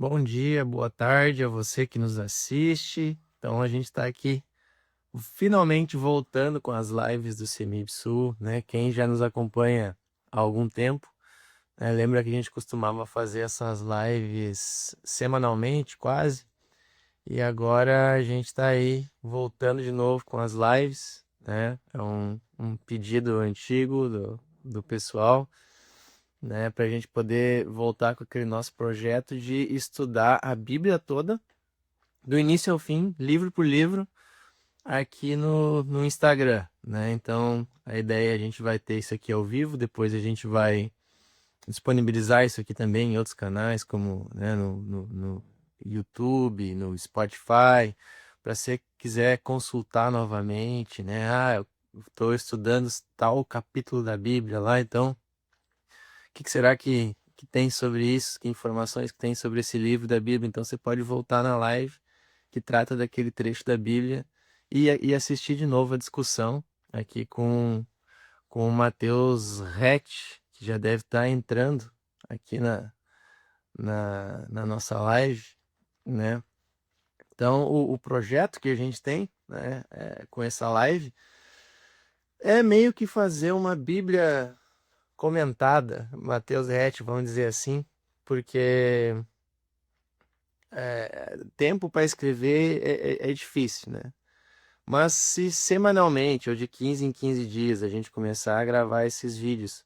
Bom dia, boa tarde a você que nos assiste. Então a gente está aqui finalmente voltando com as lives do CEMIB-Sul, né? Quem já nos acompanha há algum tempo, né, lembra que a gente costumava fazer essas lives semanalmente, quase. E agora a gente está aí voltando de novo com as lives, né? É um pedido antigo do pessoal, né? Para a gente poder voltar com aquele nosso projeto de estudar a Bíblia toda do início ao fim, livro por livro, aqui no Instagram, né? Então, a ideia é a gente vai ter isso aqui ao vivo, depois a gente vai disponibilizar isso aqui também em outros canais, como, né, no YouTube, no Spotify, para se quiser consultar novamente, né? Ah, eu estou estudando tal capítulo da Bíblia lá, então, o que será que tem sobre isso? Que informações que tem sobre esse livro da Bíblia? Então, você pode voltar na live que trata daquele trecho da Bíblia e assistir de novo a discussão aqui com o Matheus Rett, que já deve estar entrando aqui na nossa live, né? Então, o projeto que a gente tem, né, com essa live é meio que fazer uma Bíblia comentada, Matheus Rett, vamos dizer assim, porque tempo para escrever é difícil, né? Mas se semanalmente ou de 15 em 15 dias a gente começar a gravar esses vídeos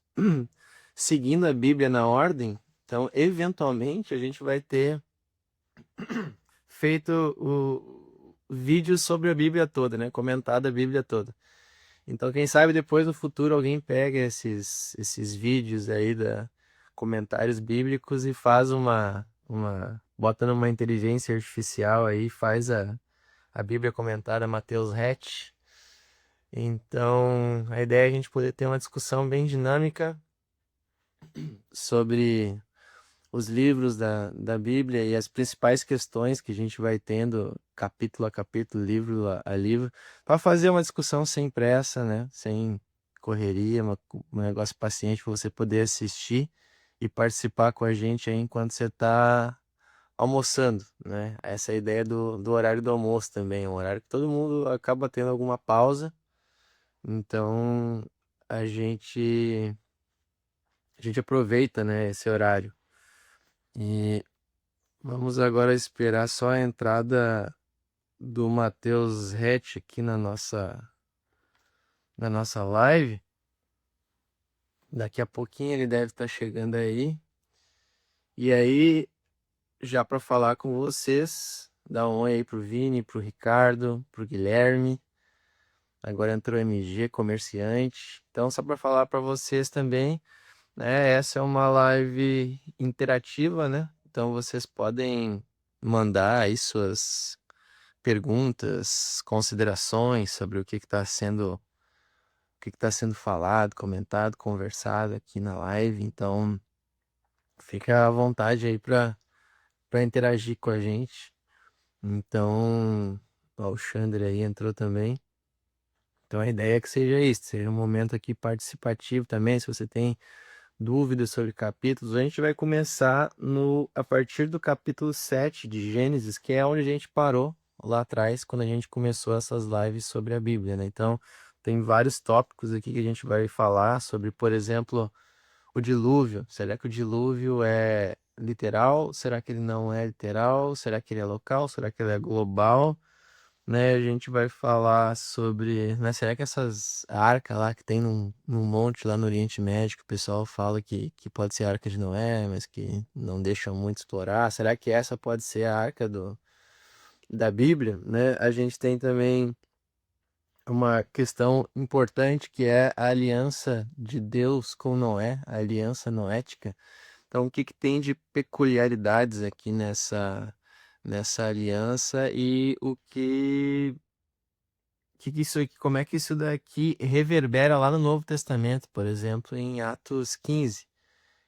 seguindo a Bíblia na ordem, então eventualmente a gente vai ter feito o vídeo sobre a Bíblia toda, né? Comentado a Bíblia toda. Então quem sabe depois no futuro alguém pega esses vídeos aí da comentários bíblicos e faz bota numa inteligência artificial aí, faz a Bíblia comentada Matheus Hatch. Então, a ideia é a gente poder ter uma discussão bem dinâmica sobre os livros da Bíblia e as principais questões que a gente vai tendo capítulo a capítulo, livro a livro, para fazer uma discussão sem pressa, né? Sem correria, um negócio paciente para você poder assistir e participar com a gente aí enquanto você está almoçando, né? Essa é a ideia do horário do almoço também, um horário que todo mundo acaba tendo alguma pausa. Então, a gente a gente aproveita, né, esse horário. E vamos agora esperar só a entrada do Matheus Hatch aqui na nossa live. Daqui a pouquinho ele deve estar chegando aí. E aí, já para falar com vocês, dá um oi aí pro Vini, pro Ricardo, pro Guilherme. Agora entrou MG, comerciante. Então, só para falar para vocês também, né? Essa é uma live interativa, né? Então vocês podem mandar aí suas perguntas, considerações sobre o que está sendo falado, comentado, conversado aqui na live. Então fica à vontade aí para interagir com a gente. Então, ó, o Xandre aí entrou também. Então a ideia é que seja isso, seja um momento aqui participativo também. Se você tem dúvidas sobre capítulos, a gente vai começar a partir do capítulo 7 de Gênesis, que é onde a gente parou lá atrás, quando a gente começou essas lives sobre a Bíblia, né? Então, tem vários tópicos aqui que a gente vai falar sobre, por exemplo, o dilúvio. Será que o dilúvio é literal? Será que ele não é literal? Será que ele é local? Será que ele é global? Né, a gente vai falar sobre, né, será que essas arcas lá que tem num monte lá no Oriente Médio, que o pessoal fala que pode ser a Arca de Noé, mas que não deixam muito explorar, será que essa pode ser a arca da Bíblia, né? A gente tem também uma questão importante que é a aliança de Deus com Noé, a aliança noética. Então, o que que tem de peculiaridades aqui nessa aliança e como é que isso daqui reverbera lá no Novo Testamento, por exemplo, em Atos 15,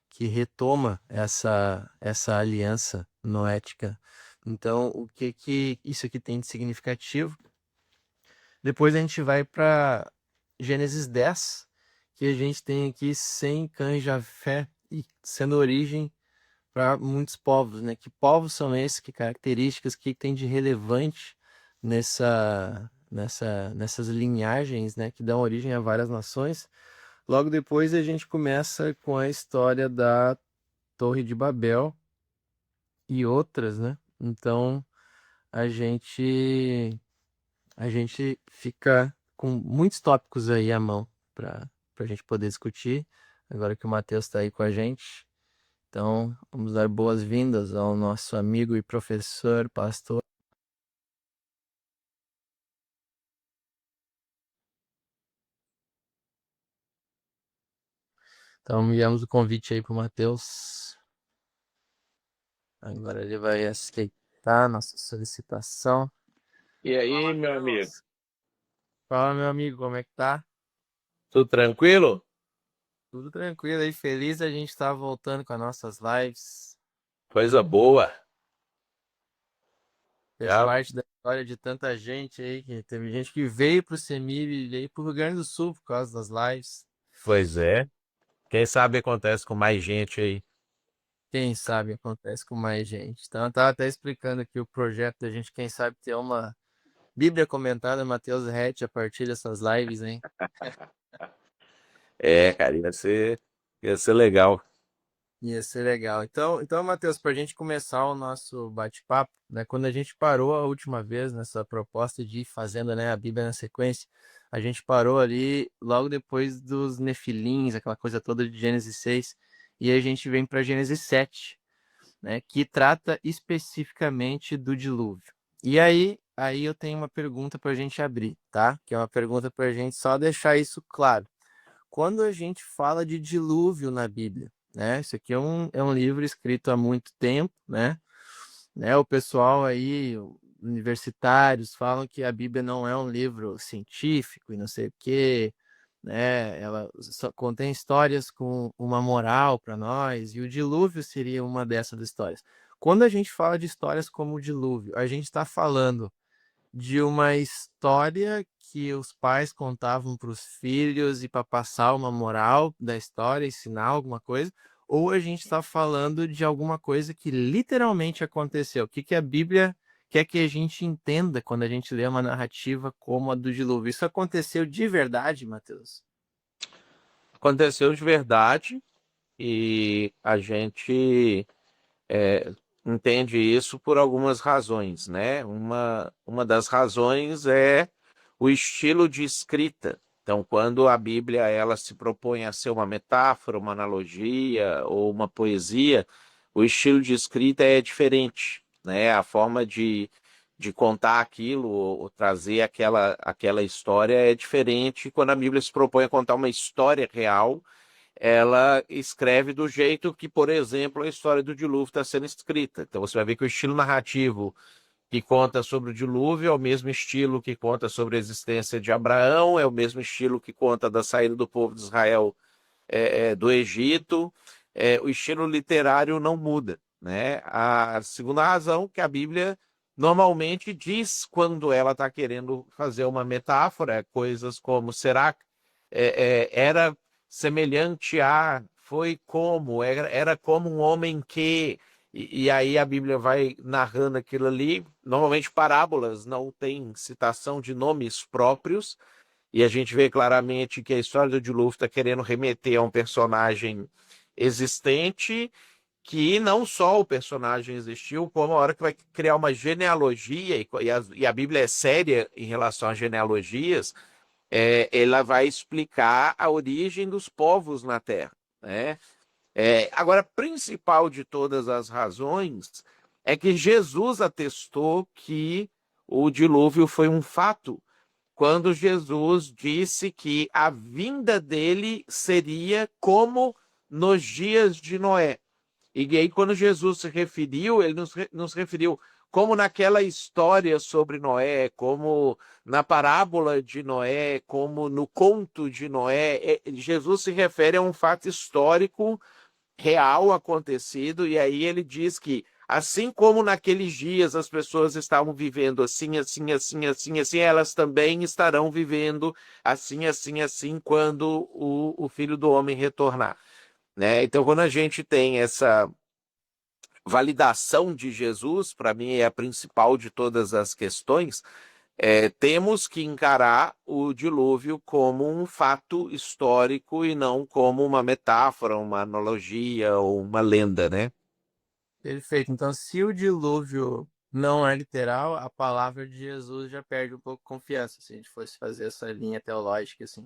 que retoma essa aliança noética. Então, o que que isso aqui tem de significativo? Depois a gente vai para Gênesis 10, que a gente tem aqui Sem, Cã e Jafé, e sendo origem para muitos povos, né? Que povos são esses, que características, que tem de relevante nessas linhagens, né? Que dão origem a várias nações. Logo depois a gente começa com a história da Torre de Babel e outras, né? Então a gente a gente fica com muitos tópicos aí à mão para a gente poder discutir. Agora que o Matheus está aí com a gente. Então, vamos dar boas-vindas ao nosso amigo e professor, pastor. Então, enviamos o convite aí para o Matheus. Agora ele vai aceitar a nossa solicitação. E aí, meu amigo? Matheus. Fala, meu amigo, como é que tá? Tudo tranquilo? Tudo tranquilo aí, feliz a gente estar voltando com as nossas lives. Coisa boa. Fez Já, parte da história de tanta gente aí, que teve gente que veio pro CEMIB, veio pro Rio Grande do Sul por causa das lives. pois é. Quem sabe acontece com mais gente aí. Quem sabe acontece com mais gente. Então, eu tava até explicando aqui o projeto da gente, quem sabe ter uma Bíblia comentada, Mateus Rett, a partir dessas lives, hein? É, cara, ia ser legal. Ia ser legal. Então, Matheus, para a gente começar o nosso bate-papo, né? Quando a gente parou a última vez nessa proposta de ir fazendo, né, a Bíblia na sequência, a gente parou ali logo depois dos Nefilins, aquela coisa toda de Gênesis 6, e aí a gente vem para Gênesis 7, né, que trata especificamente do dilúvio. E aí eu tenho uma pergunta para a gente abrir, tá? Que é uma pergunta para a gente só deixar isso claro. Quando a gente fala de dilúvio na Bíblia, né? Isso aqui é um livro escrito há muito tempo, né? O pessoal aí, universitários, falam que a Bíblia não é um livro científico e não sei o quê, né? Ela só contém histórias com uma moral para nós, e o dilúvio seria uma dessas histórias. Quando a gente fala de histórias como o dilúvio, a gente está falando de uma história que os pais contavam para os filhos e para passar uma moral da história, ensinar alguma coisa, ou a gente está falando de alguma coisa que literalmente aconteceu? O que que a Bíblia quer que a gente entenda quando a gente lê uma narrativa como a do dilúvio? Isso aconteceu de verdade, Mateus? Aconteceu de verdade e a gente entende isso por algumas razões, né? Uma das razões é o estilo de escrita. Então, quando a Bíblia ela se propõe a ser uma metáfora, uma analogia ou uma poesia, o estilo de escrita é diferente, né? A forma de contar aquilo ou trazer aquela história é diferente quando a Bíblia se propõe a contar uma história real, ela escreve do jeito que, por exemplo, a história do dilúvio está sendo escrita. Então você vai ver que o estilo narrativo que conta sobre o dilúvio é o mesmo estilo que conta sobre a existência de Abraão, é o mesmo estilo que conta da saída do povo de Israel do Egito. O estilo literário não muda, né? A segunda razão que a Bíblia normalmente diz quando ela está querendo fazer uma metáfora, coisas como será era semelhante a, foi como, era como um homem que. E aí a Bíblia vai narrando aquilo ali. Normalmente parábolas não tem citação de nomes próprios, e a gente vê claramente que a história do dilúvio está querendo remeter a um personagem existente, que não só o personagem existiu, como a hora que vai criar uma genealogia, e a Bíblia é séria em relação às genealogias, ela vai explicar a origem dos povos na Terra, né? Agora, a principal de todas as razões é que Jesus atestou que o dilúvio foi um fato, quando Jesus disse que a vinda dele seria como nos dias de Noé. E aí, quando Jesus se referiu, ele nos referiu como naquela história sobre Noé, como na parábola de Noé, como no conto de Noé. Jesus se refere a um fato histórico real acontecido, e aí ele diz que, assim como naqueles dias as pessoas estavam vivendo assim, assim, assim, assim, assim, elas também estarão vivendo assim, assim, assim, quando o Filho do Homem retornar, né? Então, quando a gente tem validação de Jesus, para mim é a principal de todas as questões, temos que encarar o dilúvio como um fato histórico e não como uma metáfora, uma analogia ou uma lenda, né? Perfeito. Então, se o dilúvio não é literal, a palavra de Jesus já perde um pouco de confiança, se a gente fosse fazer essa linha teológica, assim.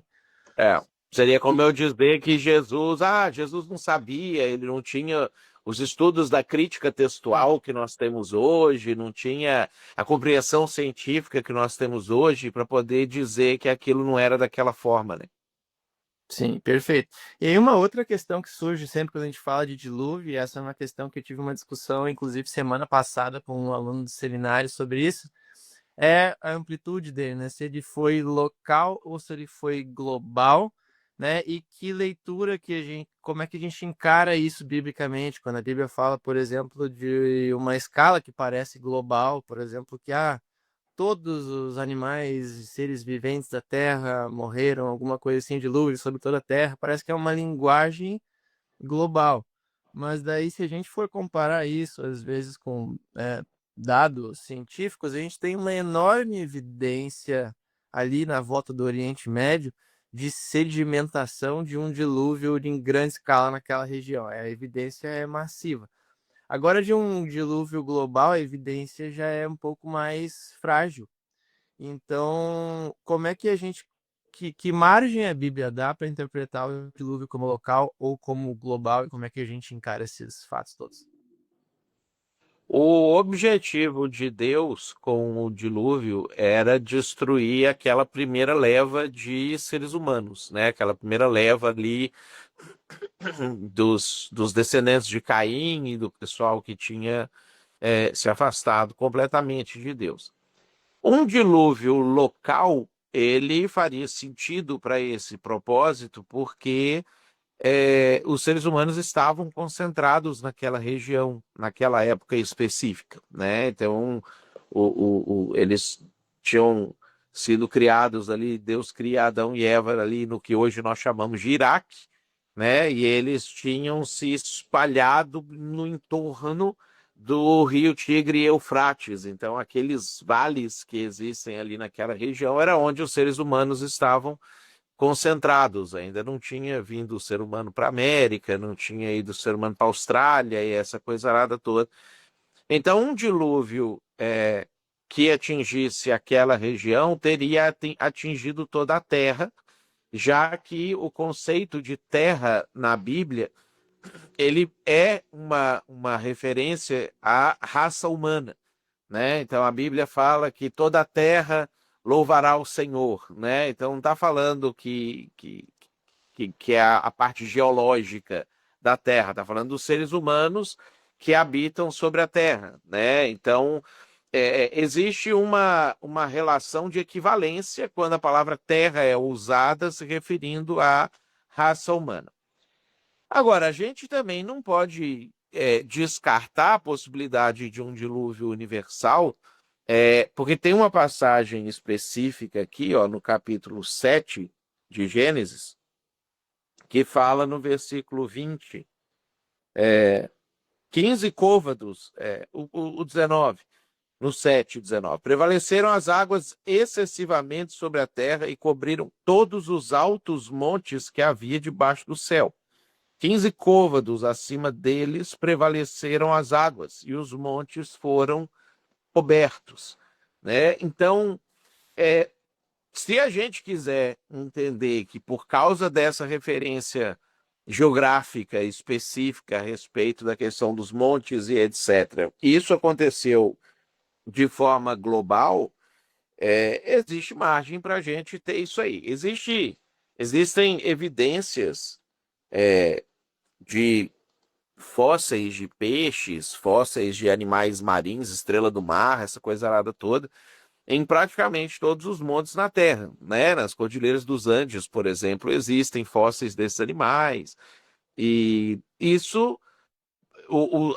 É, seria como E, eu dizer que Jesus não sabia, ele não tinha os estudos da crítica textual que nós temos hoje, não tinha a compreensão científica que nós temos hoje para poder dizer que aquilo não era daquela forma, né? sim, perfeito. E aí uma outra questão que surge sempre quando a gente fala de dilúvio, e essa é uma questão que eu tive uma discussão, inclusive, semana passada com um aluno do seminário sobre isso, é a amplitude dele, né? Se ele foi local ou se ele foi global, né? E que leitura que a gente, como é que a gente encara isso biblicamente, quando a Bíblia fala, por exemplo, de uma escala que parece global, por exemplo, que todos os animais e seres viventes da Terra morreram, alguma coisa assim, dilúvio sobre toda a Terra, parece que é uma linguagem global. Mas daí, se a gente for comparar isso, às vezes, com dados científicos, a gente tem uma enorme evidência ali na volta do Oriente Médio de sedimentação de um dilúvio em grande escala naquela região. A evidência é massiva. Agora, de um dilúvio global, a evidência já é um pouco mais frágil. Então, como é que a gente. Que margem a Bíblia dá para interpretar o dilúvio como local ou como global e como é que a gente encara esses fatos todos? O objetivo de Deus com o dilúvio era destruir aquela primeira leva de seres humanos, né? Aquela primeira leva ali dos descendentes de Caim e do pessoal que tinha se afastado completamente de Deus. Um dilúvio local, ele faria sentido para esse propósito, porque os seres humanos estavam concentrados naquela região, naquela época específica, né? Então, eles tinham sido criados ali, Deus cria Adão e Eva ali no que hoje nós chamamos de Iraque, né? E eles tinham se espalhado no entorno do Rio Tigre e Eufrates. Então, aqueles vales que existem ali naquela região era onde os seres humanos estavam concentrados. Ainda não tinha vindo o ser humano para a América, não tinha ido o ser humano para a Austrália e essa coisa arada toda. Então, um dilúvio que atingisse aquela região teria atingido toda a Terra, já que o conceito de terra na Bíblia ele é uma referência à raça humana, né? Então a Bíblia fala que toda a terra louvará o Senhor, né? Então não está falando que é a parte geológica da Terra, está falando dos seres humanos que habitam sobre a Terra, né? Então existe uma relação de equivalência quando a palavra terra é usada se referindo à raça humana. Agora, a gente também não pode descartar a possibilidade de um dilúvio universal, porque tem uma passagem específica aqui, ó, no capítulo 7 de Gênesis, que fala no versículo 20, 15 côvados, o 19, no 7, 19. Prevaleceram as águas excessivamente sobre a terra e cobriram todos os altos montes que havia debaixo do céu. 15 côvados acima deles prevaleceram as águas e os montes foram cobertos, né? Então, se a gente quiser entender que por causa dessa referência geográfica específica a respeito da questão dos montes e etc., isso aconteceu de forma global, existe margem para a gente ter isso aí. Existem evidências de fósseis de peixes, fósseis de animais marinhos, estrela do mar, essa coisa arada toda, em praticamente todos os montes na Terra, né? Nas Cordilheiras dos Andes, por exemplo, existem fósseis desses animais. E isso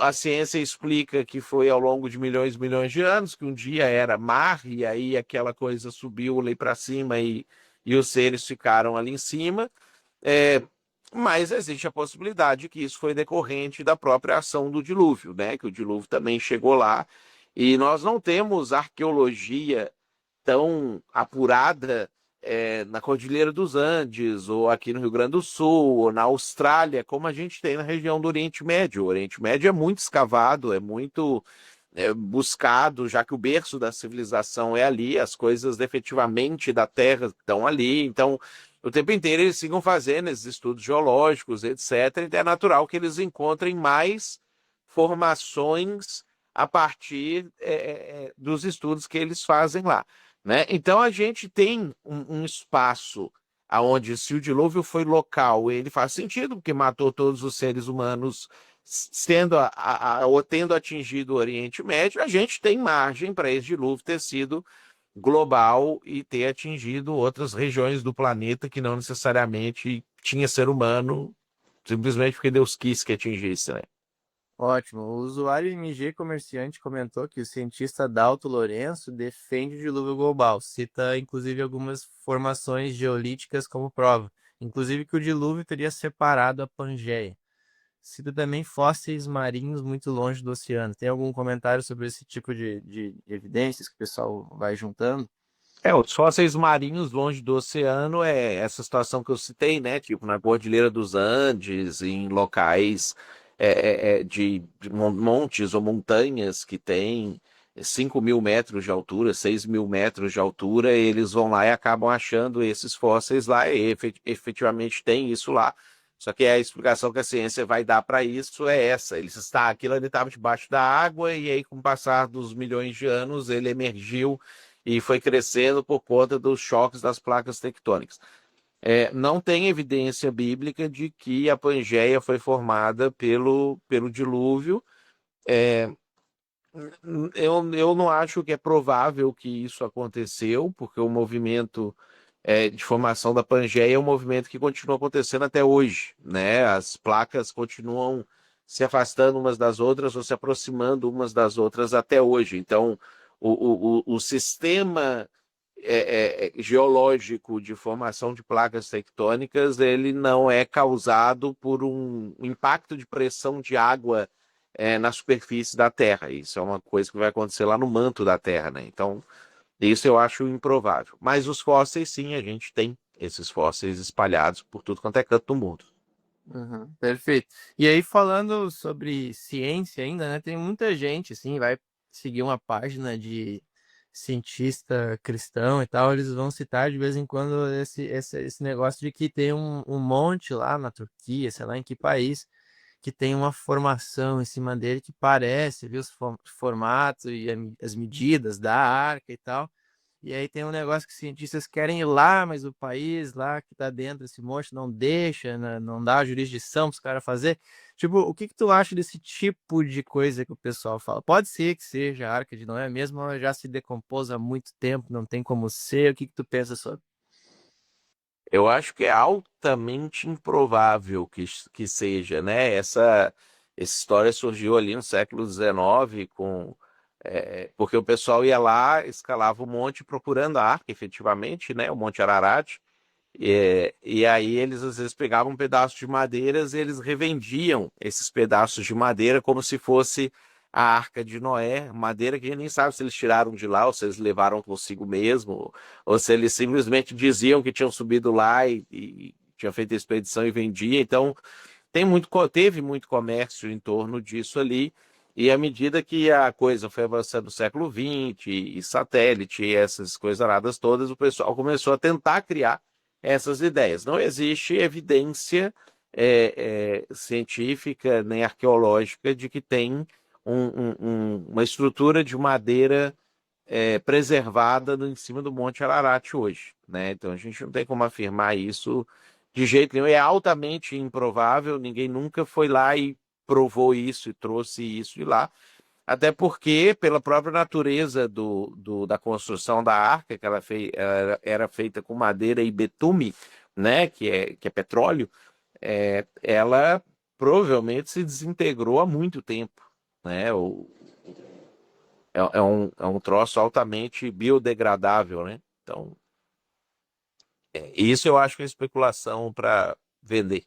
a ciência explica que foi ao longo de milhões e milhões de anos, que um dia era mar, e aí aquela coisa subiu ali para cima e os seres ficaram ali em cima. É, mas existe a possibilidade que isso foi decorrente da própria ação do dilúvio, né? Que o dilúvio também chegou lá e nós não temos arqueologia tão apurada na Cordilheira dos Andes, ou aqui no Rio Grande do Sul, ou na Austrália, como a gente tem na região do Oriente Médio. O Oriente Médio é muito escavado, é muito buscado, já que o berço da civilização é ali, as coisas efetivamente da Terra estão ali. Então, o tempo inteiro eles sigam fazendo esses estudos geológicos, etc. E é natural que eles encontrem mais formações a partir dos estudos que eles fazem lá, né? Então a gente tem um espaço aonde, se o dilúvio foi local, ele faz sentido, porque matou todos os seres humanos, sendo ou tendo atingido o Oriente Médio, a gente tem margem para esse dilúvio ter sido global e ter atingido outras regiões do planeta que não necessariamente tinha ser humano, simplesmente porque Deus quis que atingisse, né? Ótimo. O usuário MG Comerciante comentou que o cientista Dalto Lourenço defende o dilúvio global, cita inclusive algumas formações geolíticas como prova, inclusive que o dilúvio teria separado a Pangeia. Cita também fósseis marinhos muito longe do oceano. Tem algum comentário sobre esse tipo de evidências que o pessoal vai juntando? Os fósseis marinhos longe do oceano é essa situação que eu citei, né? Tipo, na Cordilheira dos Andes, em locais de montes ou montanhas que têm 5 mil metros de altura, 6 mil metros de altura, eles vão lá e acabam achando esses fósseis lá, e efetivamente tem isso lá. Só que a explicação que a ciência vai dar para isso é essa: aquilo ali estava debaixo da água, e aí, com o passar dos milhões de anos, ele emergiu e foi crescendo por conta dos choques das placas tectônicas. Não tem evidência bíblica de que a Pangeia foi formada pelo dilúvio. Eu não acho que é provável que isso aconteceu, porque o movimento de formação da Pangeia é um movimento que continua acontecendo até hoje, né? As placas continuam se afastando umas das outras ou se aproximando umas das outras até hoje. Então, o sistema geológico de formação de placas tectônicas, ele não é causado por um impacto de pressão de água na superfície da Terra. Isso é uma coisa que vai acontecer lá no manto da Terra, né? Então, isso eu acho improvável. Mas os fósseis, sim, a gente tem esses fósseis espalhados por tudo quanto é canto do mundo. Uhum, perfeito. E aí, falando sobre ciência ainda, né? Tem muita gente, assim, vai seguir uma página de cientista cristão e tal, eles vão citar de vez em quando esse negócio de que tem um monte lá na Turquia, sei lá em que país, que tem uma formação em cima dele que parece, viu, os formatos e as medidas da arca e tal. E aí tem um negócio que os cientistas querem ir lá, mas o país lá que tá dentro desse monte não deixa, né, não dá jurisdição para os caras fazer. Tipo, o que que tu acha desse tipo de coisa que o pessoal fala? Pode ser que seja a Arca de Noé mesmo, ela já se decompôs há muito tempo, não tem como ser. O que que tu pensa sobre? Eu acho que é altamente improvável que seja, né? Essa história surgiu ali no século XIX, porque o pessoal ia lá, escalava o monte procurando a arca, efetivamente, né? O Monte Ararat. E aí eles às vezes pegavam um pedaço de madeiras e eles revendiam esses pedaços de madeira como se fosse a Arca de Noé, madeira que a gente nem sabe se eles tiraram de lá ou se eles levaram consigo mesmo, ou se eles simplesmente diziam que tinham subido lá e tinham feito a expedição e vendia. Então teve muito comércio em torno disso ali. E à medida que a coisa foi avançando no século XX, e satélite, e essas coisas aradas todas, o pessoal começou a tentar criar essas ideias. Não existe evidência científica nem arqueológica de que tem uma estrutura de madeira preservada em cima do Monte Ararat hoje, né? Então a gente não tem como afirmar isso de jeito nenhum. É altamente improvável, ninguém nunca foi lá e provou isso e trouxe isso de lá. Até porque, pela própria natureza da construção da arca, que ela era feita com madeira e betume, né, que é petróleo, ela provavelmente se desintegrou há muito tempo, né? É um troço altamente biodegradável, né? Então, isso eu acho que é especulação para vender.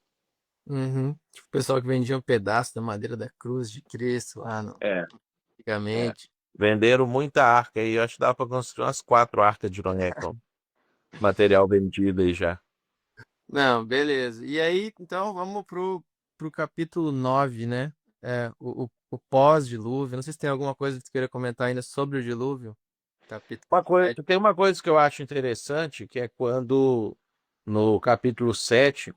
Uhum. Tipo, o pessoal que vendia um pedaço da madeira da cruz de Cristo lá É, é. antigamente. Venderam muita arca aí, eu acho que dá para construir umas 4 arcas de Noé com material vendido aí já. Não, beleza. E aí, então, vamos pro capítulo 9, né? O pós-dilúvio. Não sei se tem alguma coisa que você queira comentar ainda sobre o dilúvio. Capítulo Uma coisa, 7. tem uma coisa que eu acho interessante, que é quando no capítulo 7,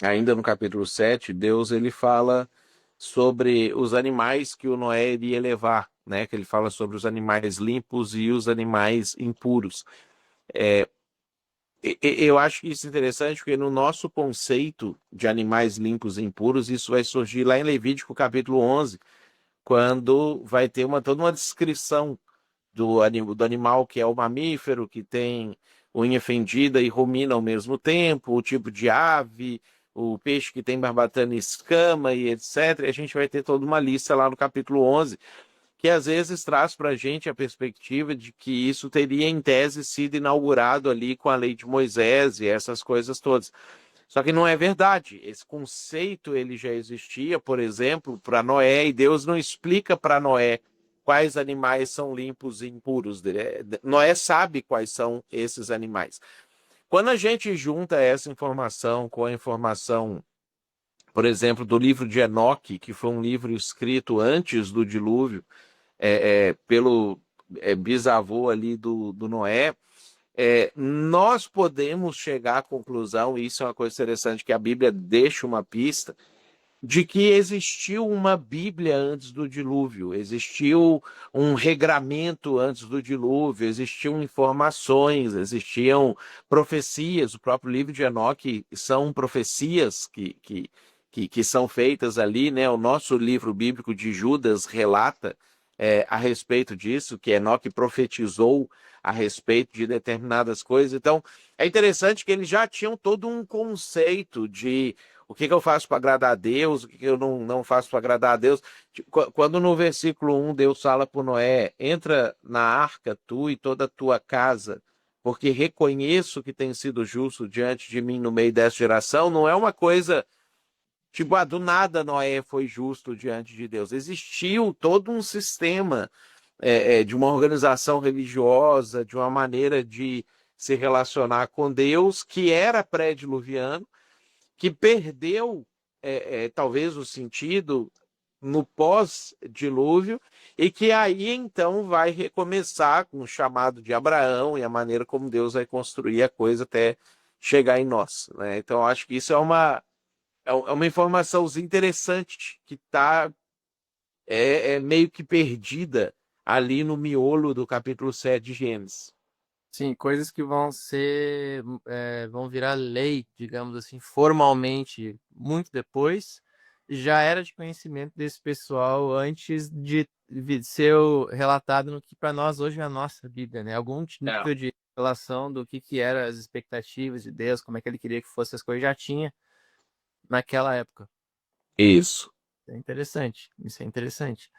ainda no capítulo 7, Deus ele fala sobre os animais que o Noé iria levar, né? Que ele fala sobre os animais limpos e os animais impuros. Eu acho isso interessante porque no nosso conceito de animais limpos e impuros, isso vai surgir lá em Levítico capítulo 11, quando vai ter toda uma descrição do animal que é o mamífero, que tem unha fendida e rumina ao mesmo tempo, o tipo de ave, o peixe que tem barbatana e escama e etc. E a gente vai ter toda uma lista lá no capítulo 11, que às vezes traz para a gente a perspectiva de que isso teria, em tese, sido inaugurado ali com a lei de Moisés e essas coisas todas. Só que não é verdade. Esse conceito ele já existia, por exemplo, para Noé, e Deus não explica para Noé quais animais são limpos e impuros. Noé sabe quais são esses animais. Quando a gente junta essa informação com a informação, por exemplo, do livro de Enoque, que foi um livro escrito antes do dilúvio, pelo bisavô ali do Noé, nós podemos chegar à conclusão, e isso é uma coisa interessante, que a Bíblia deixa uma pista, de que existiu uma Bíblia antes do dilúvio, existiu um regramento antes do dilúvio, existiam informações, existiam profecias. O próprio livro de Enoque são profecias que são feitas ali, né? O nosso livro bíblico de Judas relata a respeito disso, que Enoque profetizou a respeito de determinadas coisas. Então, é interessante que eles já tinham todo um conceito de o que eu faço para agradar a Deus, o que eu não faço para agradar a Deus. Quando no versículo 1 Deus fala para Noé: entra na arca tu e toda a tua casa, porque reconheço que tem sido justo diante de mim no meio dessa geração, não é uma coisa tipo, do nada Noé foi justo diante de Deus. Existiu todo um sistema de uma organização religiosa, de uma maneira de se relacionar com Deus que era pré-diluviano, que perdeu talvez o sentido no pós-dilúvio, e que aí então vai recomeçar com o chamado de Abraão e a maneira como Deus vai construir a coisa até chegar em nós, né? Então acho que isso é uma informaçãozinha interessante que está meio que perdida ali no miolo do capítulo 7 de Gênesis. Sim, coisas que vão virar lei, digamos assim, formalmente, muito depois, já era de conhecimento desse pessoal antes de ser relatado no que para nós hoje é a nossa Bíblia, né? Algum É. nível de relação do que eram as expectativas de Deus, como é que ele queria que fossem as coisas, já tinha naquela época. Isso. É interessante, isso é interessante.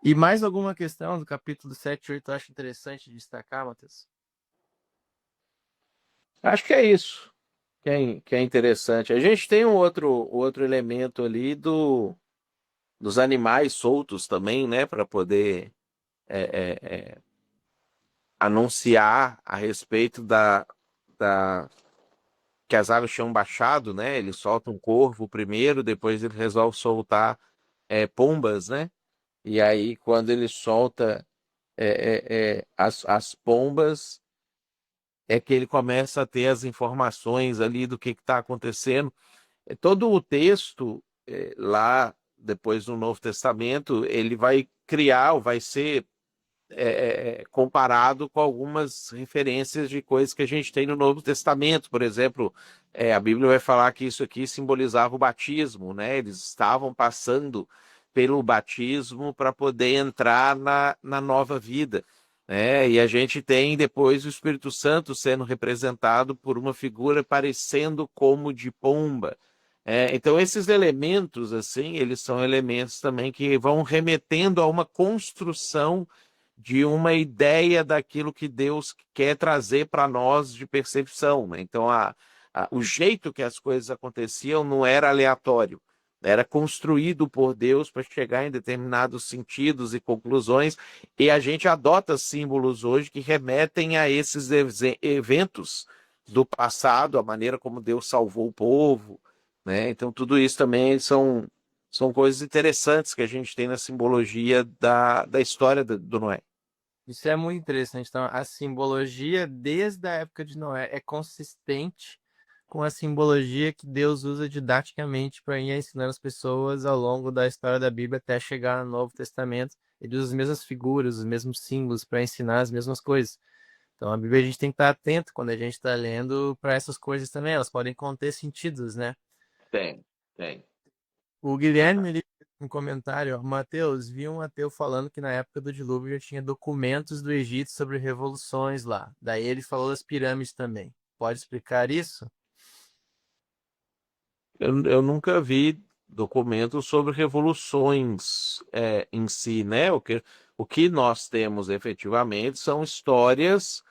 E mais alguma questão do capítulo 7 e 8 eu acho interessante destacar, Matheus? Acho que é isso que é interessante. A gente tem um outro elemento ali dos animais soltos também, né, para poder é, é, é, anunciar a respeito da que as águas tinham baixado, né? Ele solta um corvo primeiro, depois ele resolve soltar pombas, né? E aí, quando ele solta as pombas, é que ele começa a ter as informações ali do que está acontecendo. Todo o texto lá, depois do Novo Testamento, ele vai criar, ou vai ser comparado com algumas referências de coisas que a gente tem no Novo Testamento. Por exemplo, a Bíblia vai falar que isso aqui simbolizava o batismo, né? Eles estavam passando pelo batismo para poder entrar na nova vida. Né? E a gente tem depois o Espírito Santo sendo representado por uma figura parecendo como de pomba. Então esses elementos assim, eles são elementos também que vão remetendo a uma construção de uma ideia daquilo que Deus quer trazer para nós de percepção. Né? Então, o jeito que as coisas aconteciam não era aleatório, era construído por Deus para chegar em determinados sentidos e conclusões, e a gente adota símbolos hoje que remetem a esses eventos do passado, a maneira como Deus salvou o povo, né? Então, tudo isso também são coisas interessantes que a gente tem na simbologia da história do Noé. Isso é muito interessante. Então, a simbologia desde a época de Noé é consistente com a simbologia que Deus usa didaticamente para ir ensinando as pessoas ao longo da história da Bíblia até chegar no Novo Testamento. Ele usa as mesmas figuras, os mesmos símbolos para ensinar as mesmas coisas. Então, a Bíblia a gente tem que estar atento quando a gente está lendo para essas coisas também. Elas podem conter sentidos, né? Tem, tem. O Guilherme, ele fez um comentário, ó, Mateus, vi um ateu falando que na época do dilúvio já tinha documentos do Egito sobre revoluções lá. Daí ele falou das pirâmides também. Pode explicar isso? Eu nunca vi documentos sobre revoluções em si, né? O que nós temos efetivamente são histórias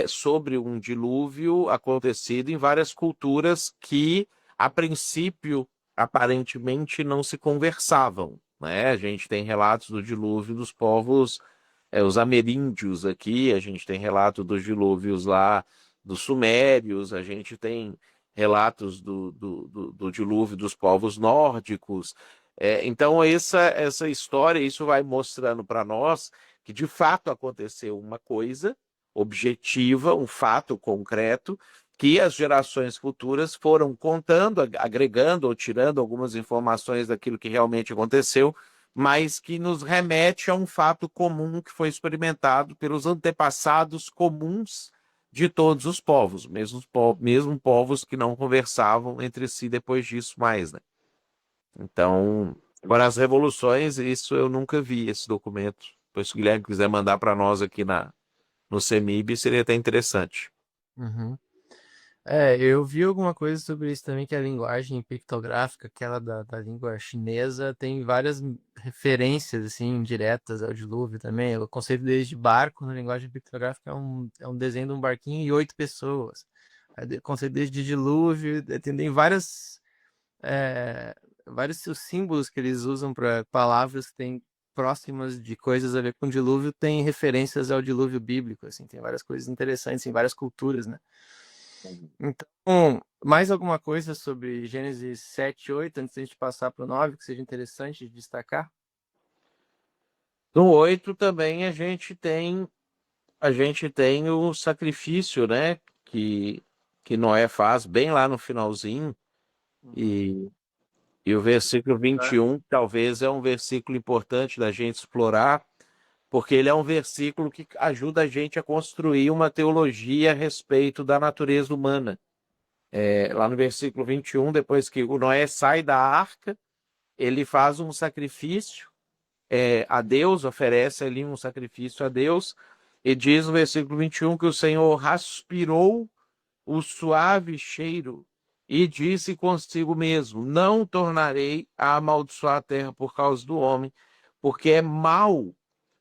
sobre um dilúvio acontecido em várias culturas que, a princípio, aparentemente não se conversavam, né? A gente tem relatos do dilúvio dos povos, os ameríndios aqui, a gente tem relato dos dilúvios lá dos sumérios, a gente tem relatos do dilúvio dos povos nórdicos. Então, essa história, isso vai mostrando para nós que de fato aconteceu uma coisa objetiva, um fato concreto, que as gerações futuras foram contando, agregando ou tirando algumas informações daquilo que realmente aconteceu, mas que nos remete a um fato comum que foi experimentado pelos antepassados comuns de todos os povos, mesmo povos que não conversavam entre si depois disso mais, né? Então, agora as revoluções, isso eu nunca vi, esse documento. Depois, se o Guilherme quiser mandar para nós aqui no CEMIB, seria até interessante. Uhum. É, eu vi alguma coisa sobre isso também, que a linguagem pictográfica, aquela da língua chinesa, tem várias referências, assim, diretas ao dilúvio também. O conceito deles de barco na linguagem pictográfica é um desenho de um barquinho e 8 pessoas. O conceito deles de dilúvio, tem vários símbolos que eles usam para palavras que têm próximas de coisas a ver com dilúvio, tem referências ao dilúvio bíblico, assim, tem várias coisas interessantes em várias culturas, né? Então, mais alguma coisa sobre Gênesis 7 e 8, antes de a gente passar para o 9, que seja interessante de destacar? No 8 também a gente tem o sacrifício, né, que Noé faz bem lá no finalzinho, Uhum. e, e o versículo Tá. 21 talvez é um versículo importante da gente explorar, porque ele é um versículo que ajuda a gente a construir uma teologia a respeito da natureza humana. Lá no versículo 21, depois que o Noé sai da arca, ele faz um sacrifício a Deus, oferece ali um sacrifício a Deus, e diz no versículo 21 que o Senhor aspirou o suave cheiro e disse consigo mesmo: Não tornarei a amaldiçoar a terra por causa do homem, porque é mau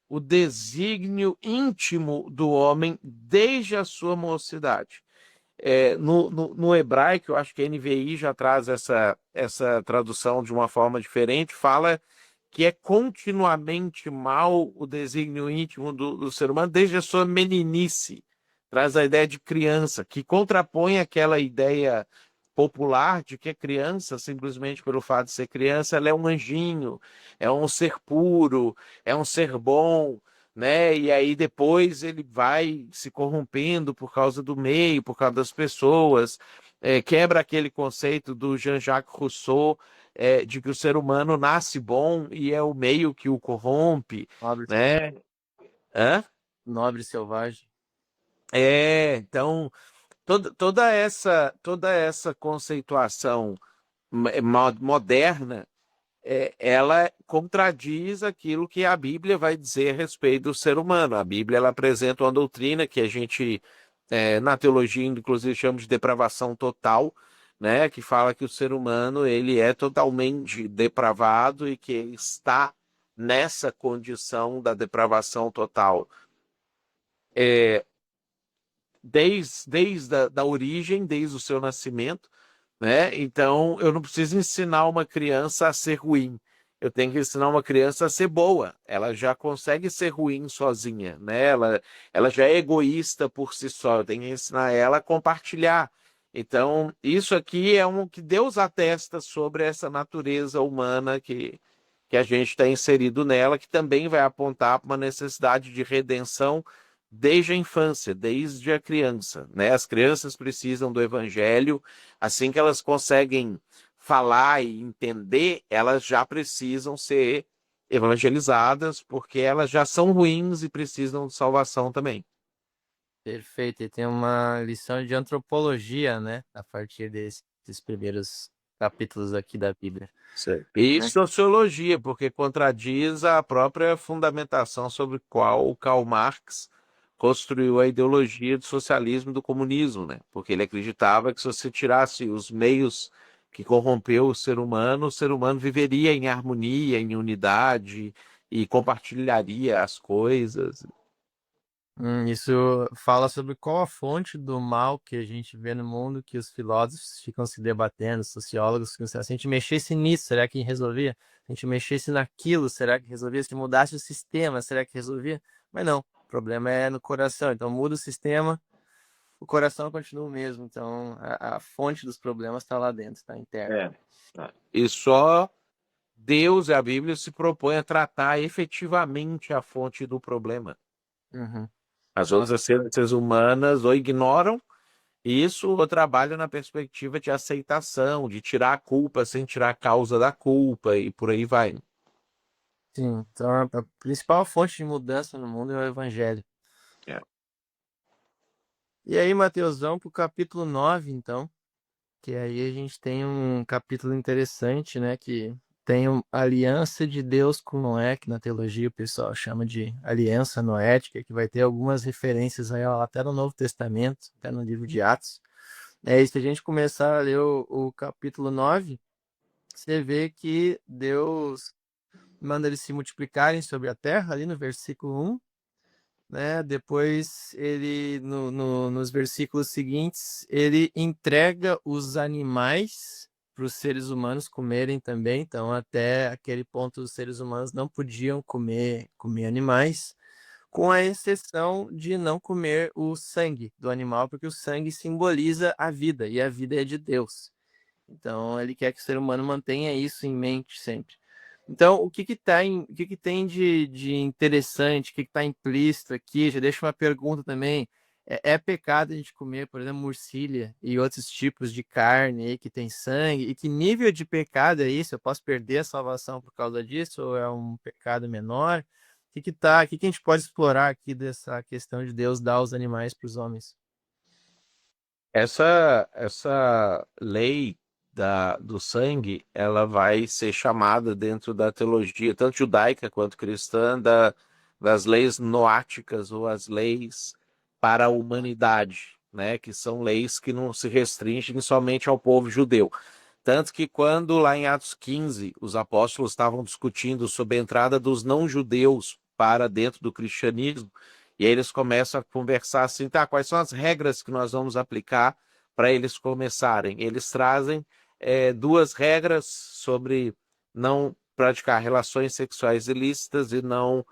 o desígnio íntimo do homem desde a sua mocidade. No hebraico, eu acho que a NVI já traz essa tradução de uma forma diferente, fala que é continuamente mal o desígnio íntimo do ser humano desde a sua meninice. Traz a ideia de criança, que contrapõe aquela ideia popular de que a criança, simplesmente pelo fato de ser criança, ela é um anjinho, é um ser puro, é um ser bom, né? E aí depois ele vai se corrompendo por causa do meio, por causa das pessoas, quebra aquele conceito do Jean-Jacques Rousseau, de que o ser humano nasce bom e é o meio que o corrompe, Nobre, né? Hã? nobre selvagem. Então toda essa conceituação moderna, ela contradiz aquilo que a Bíblia vai dizer a respeito do ser humano. A Bíblia ela apresenta uma doutrina que a gente, na teologia, inclusive, chama de depravação total, né? Que fala que o ser humano ele é totalmente depravado e que ele está nessa condição da depravação total. desde da origem, desde o seu nascimento, né? Então, eu não preciso ensinar uma criança a ser ruim. Eu tenho que ensinar uma criança a ser boa. Ela já consegue ser ruim sozinha, né? Ela já é egoísta por si só. Eu tenho que ensinar ela a compartilhar. Então, isso aqui é um que Deus atesta sobre essa natureza humana que a gente está inserido nela, que também vai apontar para uma necessidade de redenção desde a infância, desde a criança, né? As crianças precisam do evangelho, assim que elas conseguem falar e entender, elas já precisam ser evangelizadas, porque elas já são ruins e precisam de salvação também. Perfeito. E tem uma lição de antropologia, né? A partir desses primeiros capítulos aqui da Bíblia. Certo. E Né? sociologia, porque contradiz a própria fundamentação sobre qual o Karl Marx construiu a ideologia do socialismo e do comunismo, né? Porque ele acreditava que se você tirasse os meios que corrompeu o ser humano viveria em harmonia, em unidade e compartilharia as coisas. Isso fala sobre qual a fonte do mal que a gente vê no mundo, que os filósofos ficam se debatendo, os sociólogos ficam se a gente mexesse nisso, será que resolvia? Se a gente mexesse naquilo, será que resolvia? Se mudasse o sistema, será que resolvia? Mas não, o problema é no coração. Então muda o sistema, o coração continua o mesmo. Então a fonte dos problemas está lá dentro, está interno. É. E só Deus e a Bíblia se propõem a tratar efetivamente a fonte do problema. Uhum. As outras ciências humanas ou ignoram isso ou trabalham na perspectiva de aceitação, de tirar a culpa sem tirar a causa da culpa e por aí vai. Sim, então a principal fonte de mudança no mundo é o evangelho. É. E aí, Mateus, vamos para o capítulo 9, então. Que aí a gente tem um capítulo interessante, né? Que tem a aliança de Deus com Noé, que na teologia o pessoal chama de aliança noética, que vai ter algumas referências aí ó, até no Novo Testamento, até no livro de Atos. E se a gente começar a ler o capítulo 9, você vê que Deus manda eles se multiplicarem sobre a terra, ali no versículo 1, né? Depois ele nos versículos seguintes ele entrega os animais para os seres humanos comerem também. Então até aquele ponto os seres humanos não podiam comer animais, com a exceção de não comer o sangue do animal, porque o sangue simboliza a vida e a vida é de Deus. Então ele quer que o ser humano mantenha isso em mente sempre. Então, o que que tem de interessante, o que está implícito aqui? Já deixa uma pergunta também. É pecado a gente comer, por exemplo, morcilha e outros tipos de carne aí que tem sangue? E que nível de pecado é isso? Eu posso perder a salvação por causa disso? Ou é um pecado menor? O que que a gente pode explorar aqui dessa questão de Deus dar os animais para os homens? Essa lei do sangue, ela vai ser chamada dentro da teologia, tanto judaica quanto cristã, das leis noáticas ou as leis para a humanidade, né? Que são leis que não se restringem somente ao povo judeu. Tanto que quando lá em Atos 15 os apóstolos estavam discutindo sobre a entrada dos não-judeus para dentro do cristianismo, e aí eles começam a conversar assim, tá, quais são as regras que nós vamos aplicar para eles começarem? Eles trazem duas regras sobre não praticar relações sexuais ilícitas e não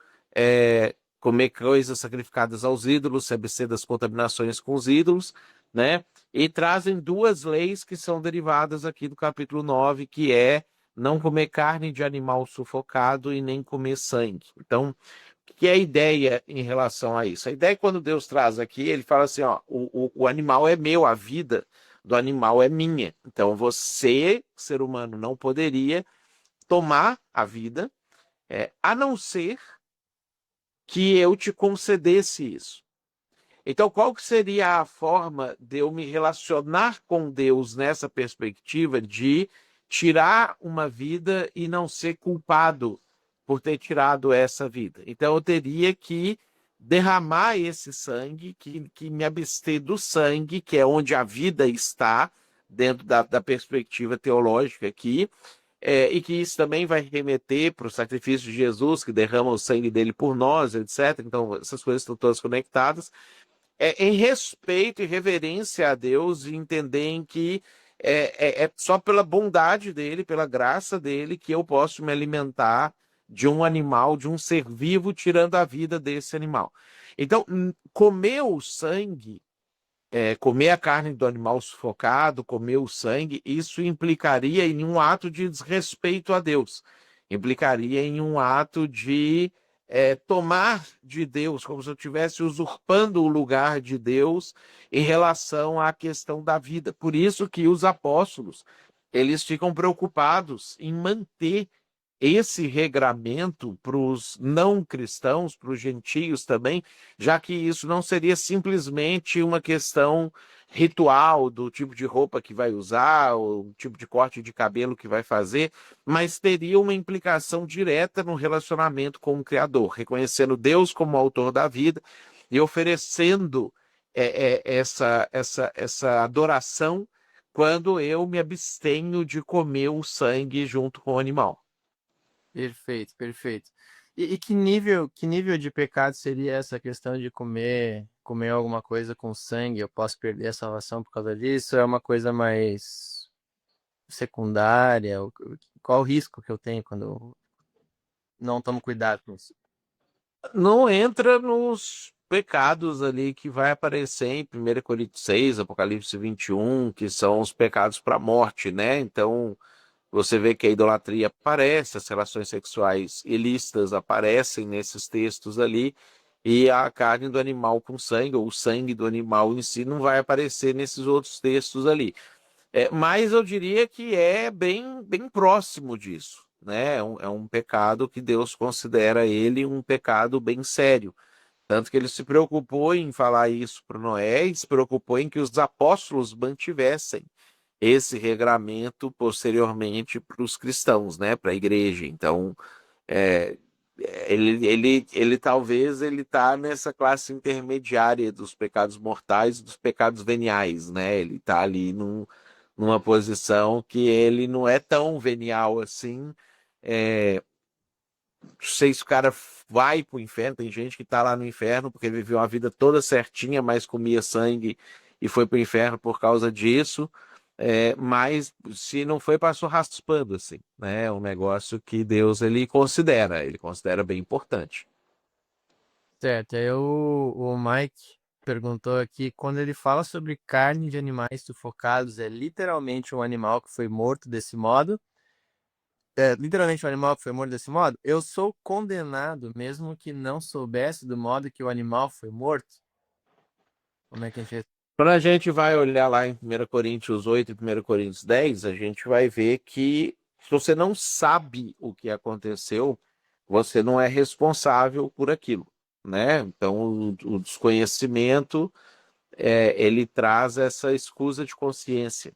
comer coisas sacrificadas aos ídolos, se abster das contaminações com os ídolos, né? E trazem duas leis que são derivadas aqui do capítulo 9, que é não comer carne de animal sufocado e nem comer sangue. Então, o que é a ideia em relação a isso? A ideia é que quando Deus traz aqui, ele fala assim, ó, o animal é meu, a vida do animal é minha. Então você, ser humano, não poderia tomar a vida, a não ser que eu te concedesse isso. Então, qual que seria a forma de eu me relacionar com Deus nessa perspectiva de tirar uma vida e não ser culpado por ter tirado essa vida? Então, eu teria que derramar esse sangue, que me abster do sangue, que é onde a vida está, dentro da perspectiva teológica aqui, e que isso também vai remeter para o sacrifício de Jesus, que derrama o sangue dele por nós, etc. Então, essas coisas estão todas conectadas. em respeito e reverência a Deus e entenderem que é só pela bondade dele, pela graça dele, que eu posso me alimentar de um animal, de um ser vivo, tirando a vida desse animal. Então, comer o sangue, comer a carne do animal sufocado, comer o sangue, isso implicaria em um ato de desrespeito a Deus, implicaria em um ato de tomar de Deus, como se eu estivesse usurpando o lugar de Deus em relação à questão da vida. Por isso que os apóstolos, eles ficam preocupados em manter esse regramento para os não cristãos, para os gentios também, já que isso não seria simplesmente uma questão ritual do tipo de roupa que vai usar, ou o tipo de corte de cabelo que vai fazer, mas teria uma implicação direta no relacionamento com o Criador, reconhecendo Deus como autor da vida e oferecendo essa adoração quando eu me abstenho de comer o sangue junto com o animal. Perfeito, perfeito. E que nível de pecado seria essa questão de comer alguma coisa com sangue? Eu posso perder a salvação por causa disso? É uma coisa mais secundária? Qual o risco que eu tenho quando eu não tomo cuidado com isso? Não entra nos pecados ali que vai aparecer em 1 Coríntios 6, Apocalipse 21, que são os pecados para a morte, né? Então, você vê que a idolatria aparece, as relações sexuais ilícitas aparecem nesses textos ali, e a carne do animal com sangue, ou o sangue do animal em si, não vai aparecer nesses outros textos ali. Mas eu diria que é bem próximo disso, né? É um pecado que Deus considera ele um pecado bem sério. Tanto que ele se preocupou em falar isso para Noé e se preocupou em que os apóstolos mantivessem esse regramento posteriormente para os cristãos, né? Para a igreja. Então, é, ele talvez ele está nessa classe intermediária dos pecados mortais e dos pecados veniais, né? Ele está ali numa posição que ele não é tão venial assim. É, não sei se o cara vai pro inferno, tem gente que tá lá no inferno porque viveu uma vida toda certinha, mas comia sangue e foi pro inferno por causa disso. Mas se não foi, passou raspando, assim, né? É um negócio que Deus ele considera bem importante. Certo, aí o Mike perguntou aqui, quando ele fala sobre carne de animais sufocados, é literalmente um animal que foi morto desse modo? É literalmente um animal que foi morto desse modo? Eu sou condenado, mesmo que não soubesse do modo que o animal foi morto? Como é que a gente... Quando a gente vai olhar lá em 1 Coríntios 8 e 1 Coríntios 10, a gente vai ver que se você não sabe o que aconteceu, você não é responsável por aquilo, né? Então, o desconhecimento, ele traz essa escusa de consciência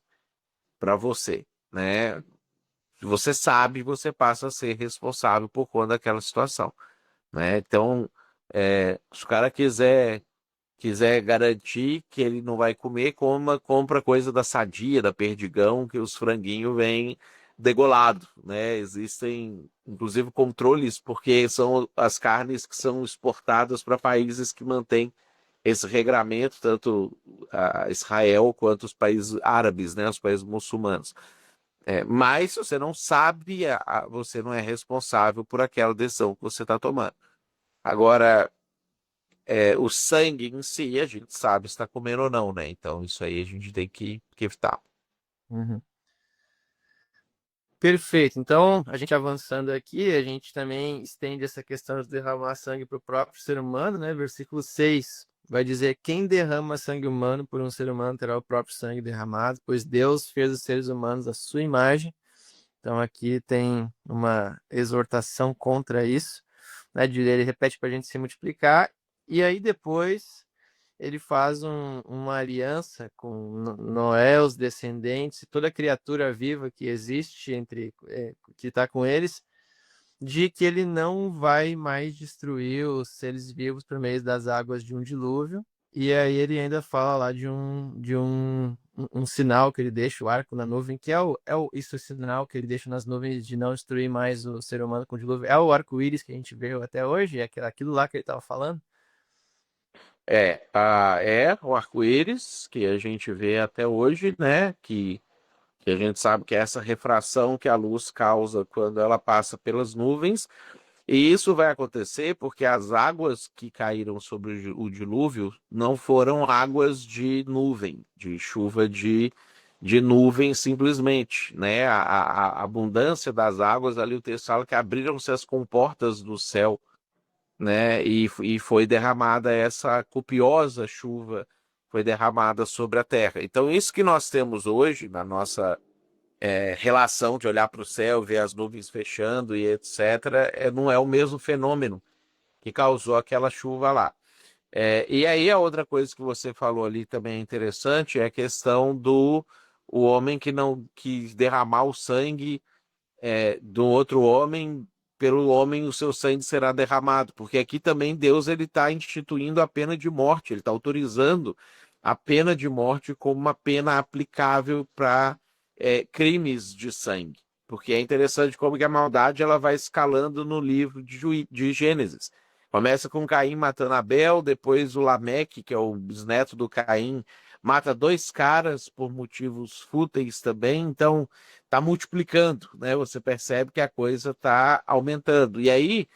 para você, né? Se você sabe, você passa a ser responsável por conta daquela situação, né? Então, se o cara quiser garantir que ele não vai comer, compra coisa da Sadia, da Perdigão, que os franguinhos vêm degolado, né? Existem, inclusive, controles, porque são as carnes que são exportadas para países que mantêm esse regramento, tanto a Israel quanto os países árabes, né? Os países muçulmanos. Mas se você não sabe, você não é responsável por aquela decisão que você está tomando. Agora, o sangue em si, a gente sabe se está comendo ou não, né? Então, isso aí a gente tem que evitar. Uhum. Perfeito. Então, a gente avançando aqui, a gente também estende essa questão de derramar sangue para o próprio ser humano, né? Versículo 6 vai dizer: quem derrama sangue humano por um ser humano terá o próprio sangue derramado, pois Deus fez os seres humanos à sua imagem. Então, aqui tem uma exortação contra isso, né? Ele repete para a gente se multiplicar, e aí depois ele faz uma aliança com Noé, os descendentes, toda criatura viva que existe que está com eles, de que ele não vai mais destruir os seres vivos por meio das águas de um dilúvio. E aí ele ainda fala lá de um sinal que ele deixa, o arco na nuvem, que isso é o sinal que ele deixa nas nuvens de não destruir mais o ser humano com o dilúvio. É o arco-íris que a gente vê até hoje, é aquilo lá que ele estava falando. É o arco-íris que a gente vê até hoje, né? Que a gente sabe que é essa refração que a luz causa quando ela passa pelas nuvens. E isso vai acontecer porque as águas que caíram sobre o dilúvio não foram águas de nuvem, de chuva de nuvem simplesmente, né? A abundância das águas ali, o texto fala que abriram-se as comportas do céu, né? E foi derramada essa copiosa chuva, foi derramada sobre a terra. Então, isso que nós temos hoje na nossa relação de olhar para o céu, ver as nuvens fechando e etc., não é o mesmo fenômeno que causou aquela chuva lá. E aí a outra coisa que você falou ali também é interessante é a questão do o homem que não quis derramar o sangue do outro homem, pelo homem o seu sangue será derramado, porque aqui também Deus ele está instituindo a pena de morte, ele está autorizando a pena de morte como uma pena aplicável para crimes de sangue, porque é interessante como que a maldade ela vai escalando no livro de Gênesis. Começa com Caim matando Abel, depois o Lameque, que é o bisneto do Caim, mata dois caras por motivos fúteis também, então está multiplicando, né? Você percebe que a coisa está aumentando. E aí,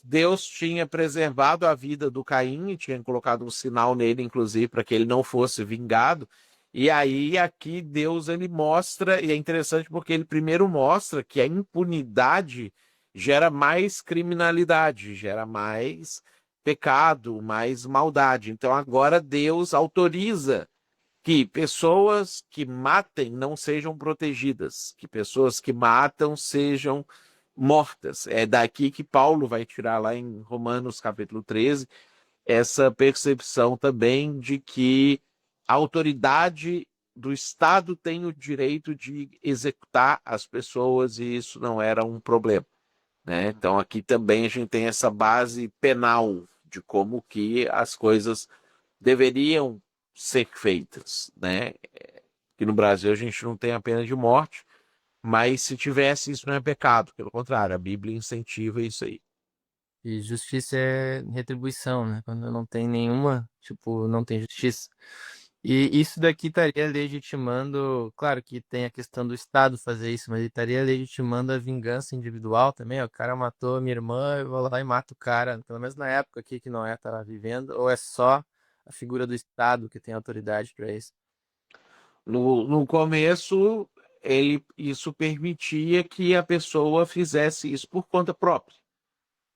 Deus tinha preservado a vida do Caim e tinha colocado um sinal nele, inclusive, para que ele não fosse vingado. E aí, aqui, Deus ele mostra, e é interessante porque ele primeiro mostra que a impunidade gera mais criminalidade, gera mais pecado, mais maldade. Então, agora Deus autoriza que pessoas que matem não sejam protegidas, que pessoas que matam sejam mortas. É daqui que Paulo vai tirar lá em Romanos capítulo 13 essa percepção também de que a autoridade do Estado tem o direito de executar as pessoas e isso não era um problema, né? Então aqui também a gente tem essa base penal de como que as coisas deveriam ser feitas, né? Que no Brasil a gente não tem a pena de morte, mas se tivesse, isso não é pecado. Pelo contrário, a Bíblia incentiva isso aí. E justiça é retribuição, né? Quando não tem nenhuma, tipo, não tem justiça. E isso daqui estaria legitimando, claro que tem a questão do Estado fazer isso, mas ele estaria legitimando a vingança individual também. Ó, o cara matou a minha irmã, eu vou lá e mato o cara, pelo menos na época aqui que Noé estava vivendo, ou é só a figura do Estado que tem autoridade para isso? No começo, isso permitia que a pessoa fizesse isso por conta própria.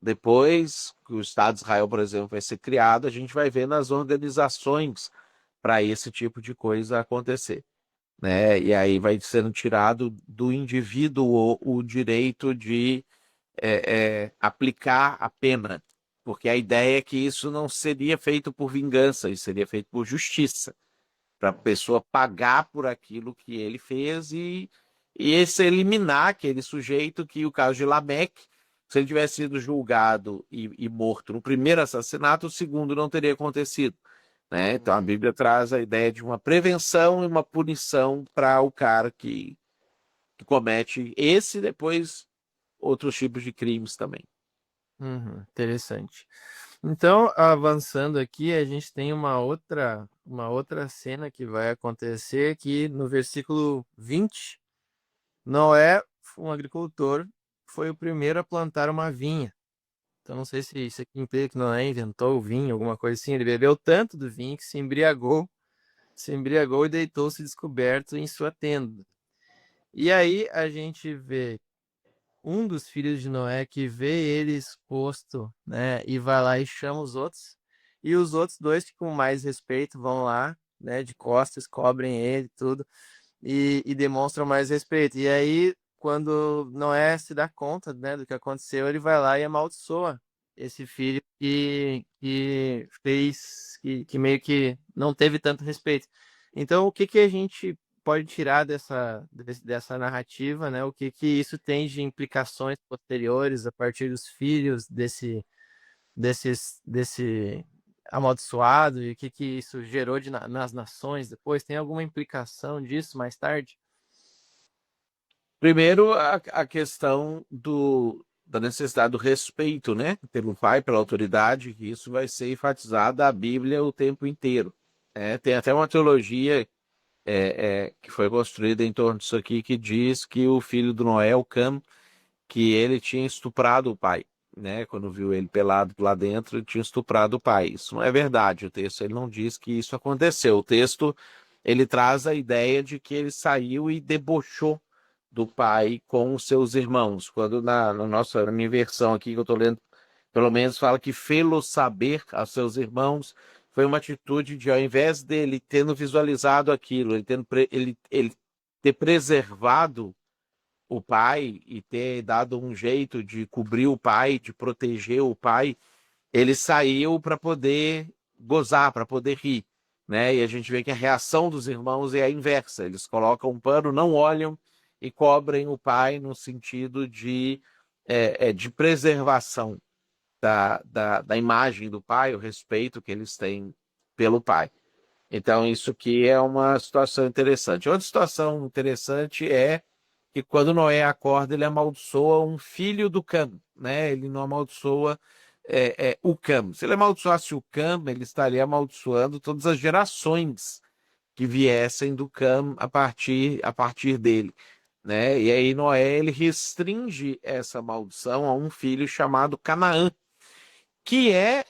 Depois que o Estado de Israel, por exemplo, vai ser criado, a gente vai ver nas organizações para esse tipo de coisa acontecer, né? E aí vai sendo tirado do indivíduo o direito de aplicar a pena, porque a ideia é que isso não seria feito por vingança, isso seria feito por justiça, para a pessoa pagar por aquilo que ele fez e esse eliminar aquele sujeito que, o caso de Lameque, se ele tivesse sido julgado e morto no primeiro assassinato, o segundo não teria acontecido. Né? Então a Bíblia traz a ideia de uma prevenção e uma punição para o cara que comete esse e depois outros tipos de crimes também. Uhum, interessante. Então, avançando aqui, a gente tem uma outra cena que vai acontecer que no versículo 20, Noé, um agricultor, foi o primeiro a plantar uma vinha. Então, não sei se isso aqui implica que Noé inventou o vinho, alguma coisa assim. Ele bebeu tanto do vinho que se embriagou e deitou-se descoberto em sua tenda. E aí a gente vê um dos filhos de Noé que vê ele exposto, né, e vai lá e chama os outros. E os outros dois que com mais respeito vão lá, né, de costas, cobrem ele, tudo, e demonstram mais respeito. E aí, quando Noé se dá conta, né, do que aconteceu, ele vai lá e amaldiçoa esse filho que fez, que meio que não teve tanto respeito. Então, o que que a gente pode tirar dessa narrativa, né? O que que isso tem de implicações posteriores a partir dos filhos desse amaldiçoado e o que que isso gerou nas nações depois? Tem alguma implicação disso mais tarde? Primeiro, a questão da necessidade do respeito, né, pelo pai, pela autoridade, que isso vai ser enfatizado na Bíblia o tempo inteiro. Tem até uma teologia que foi construída em torno disso aqui, que diz que o filho do Noé, o Cam, que ele tinha estuprado o pai, né? Quando viu ele pelado lá dentro, ele tinha estuprado o pai. Isso não é verdade. O texto ele não diz que isso aconteceu. O texto ele traz a ideia de que ele saiu e debochou do pai com os seus irmãos. Quando na minha versão aqui que eu estou lendo, pelo menos fala que fê-lo saber aos seus irmãos, foi uma atitude de, ao invés dele tendo visualizado aquilo, ele ter preservado o pai e ter dado um jeito de cobrir o pai, de proteger o pai, ele saiu para poder gozar, para poder rir, né? E a gente vê que a reação dos irmãos é a inversa. Eles colocam um pano, não olham e cobrem o pai no sentido de preservação da imagem do pai, o respeito que eles têm pelo pai. Então, isso aqui é uma situação interessante. Outra situação interessante é que quando Noé acorda, ele amaldiçoa um filho do Cam, né? Ele não amaldiçoa o Cam. Se ele amaldiçoasse o Cam, ele estaria amaldiçoando todas as gerações que viessem do Cam a partir dele, né? E aí Noé ele restringe essa maldição a um filho chamado Canaã, que é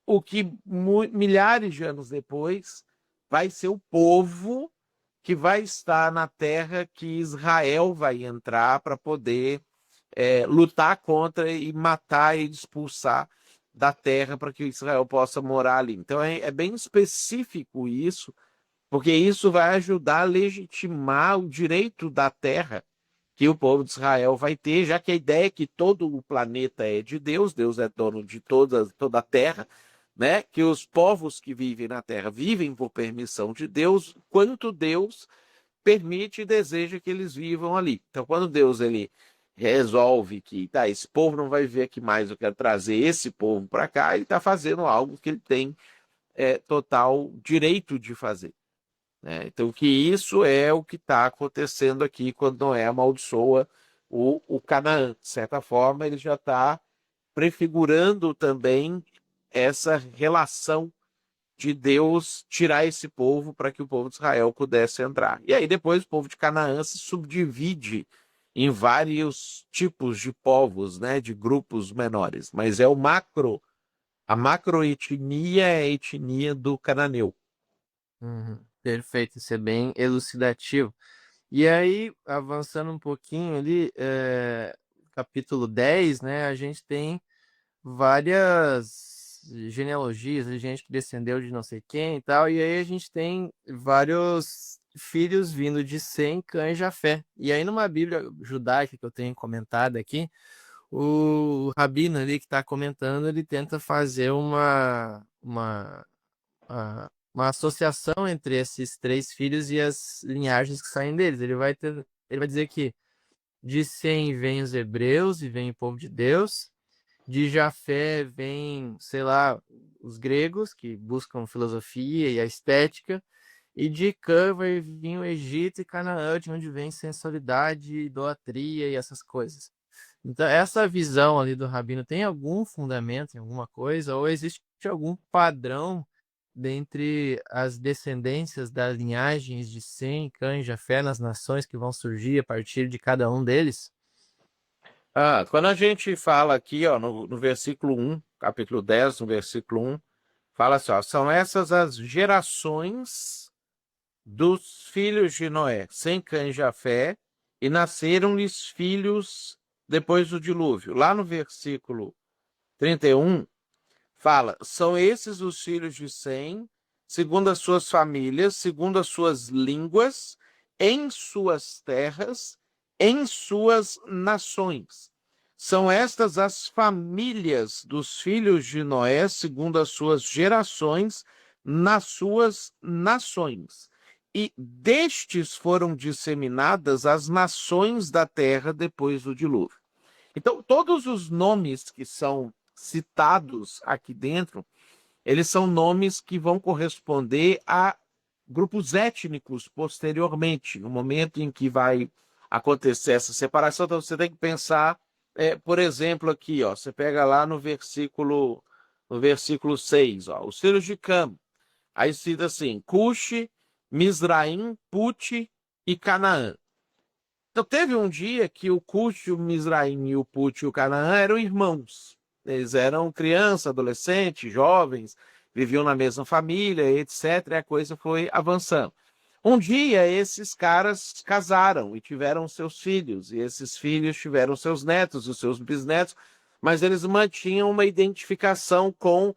o que milhares de anos depois vai ser o povo que vai estar na terra que Israel vai entrar para poder lutar contra e matar e expulsar da terra para que Israel possa morar ali. Então é bem específico isso, porque isso vai ajudar a legitimar o direito da terra que o povo de Israel vai ter, já que a ideia é que todo o planeta é de Deus, Deus é dono de toda a terra, né? Que os povos que vivem na terra vivem por permissão de Deus, quanto Deus permite e deseja que eles vivam ali. Então, quando Deus ele resolve que esse povo não vai viver aqui mais, eu quero trazer esse povo para cá, ele está fazendo algo que ele tem total direito de fazer, né? Então, que isso é o que está acontecendo aqui quando Noé amaldiçoa o Canaã. De certa forma, ele já está prefigurando também essa relação de Deus tirar esse povo para que o povo de Israel pudesse entrar. E aí depois o povo de Canaã se subdivide em vários tipos de povos, né, de grupos menores, mas a macroetnia é a etnia do cananeu. Uhum. Perfeito, isso é bem elucidativo. E aí, avançando um pouquinho ali, capítulo 10, né, a gente tem várias genealogias, de gente que descendeu de não sei quem e tal, e aí a gente tem vários filhos vindo de Sem, Cã e Jafé. E aí numa Bíblia judaica que eu tenho comentado aqui, o rabino ali que está comentando, ele tenta fazer uma associação entre esses três filhos e as linhagens que saem deles. Ele vai dizer que de Sem vem os hebreus e vem o povo de Deus. De Jafé vem, sei lá, os gregos que buscam filosofia e a estética. E de Cã vai vir o Egito e Canaã, de onde vem sensualidade, idolatria e essas coisas. Então, essa visão ali do Rabino tem algum fundamento em alguma coisa? Ou existe algum padrão dentre as descendências das linhagens de Sem, Cã e Jafé nas nações que vão surgir a partir de cada um deles? Quando a gente fala aqui, ó, no versículo 1, capítulo 10, no versículo 1, fala assim, ó, são essas as gerações dos filhos de Noé, Sem, Cã e Jafé, e nasceram-lhes filhos depois do dilúvio. Lá no versículo 31, fala, são esses os filhos de Sem, segundo as suas famílias, segundo as suas línguas, em suas terras, em suas nações. São estas as famílias dos filhos de Noé, segundo as suas gerações, nas suas nações. E destes foram disseminadas as nações da terra depois do dilúvio. Então, todos os nomes que são citados aqui dentro, eles são nomes que vão corresponder a grupos étnicos posteriormente, no momento em que vai acontecer essa separação. Então, você tem que pensar por exemplo, aqui, ó, você pega lá no versículo 6, ó, os filhos de Cam. Aí cita assim: Cuxi, Mizraim, Pute e Canaã. Então teve um dia que o Cuxi, o Mizraim e o Pute e o Canaã eram irmãos. Eles eram crianças, adolescentes, jovens, viviam na mesma família, etc. E a coisa foi avançando. Um dia esses caras casaram e tiveram seus filhos, e esses filhos tiveram seus netos, os seus bisnetos, mas eles mantinham uma identificação com: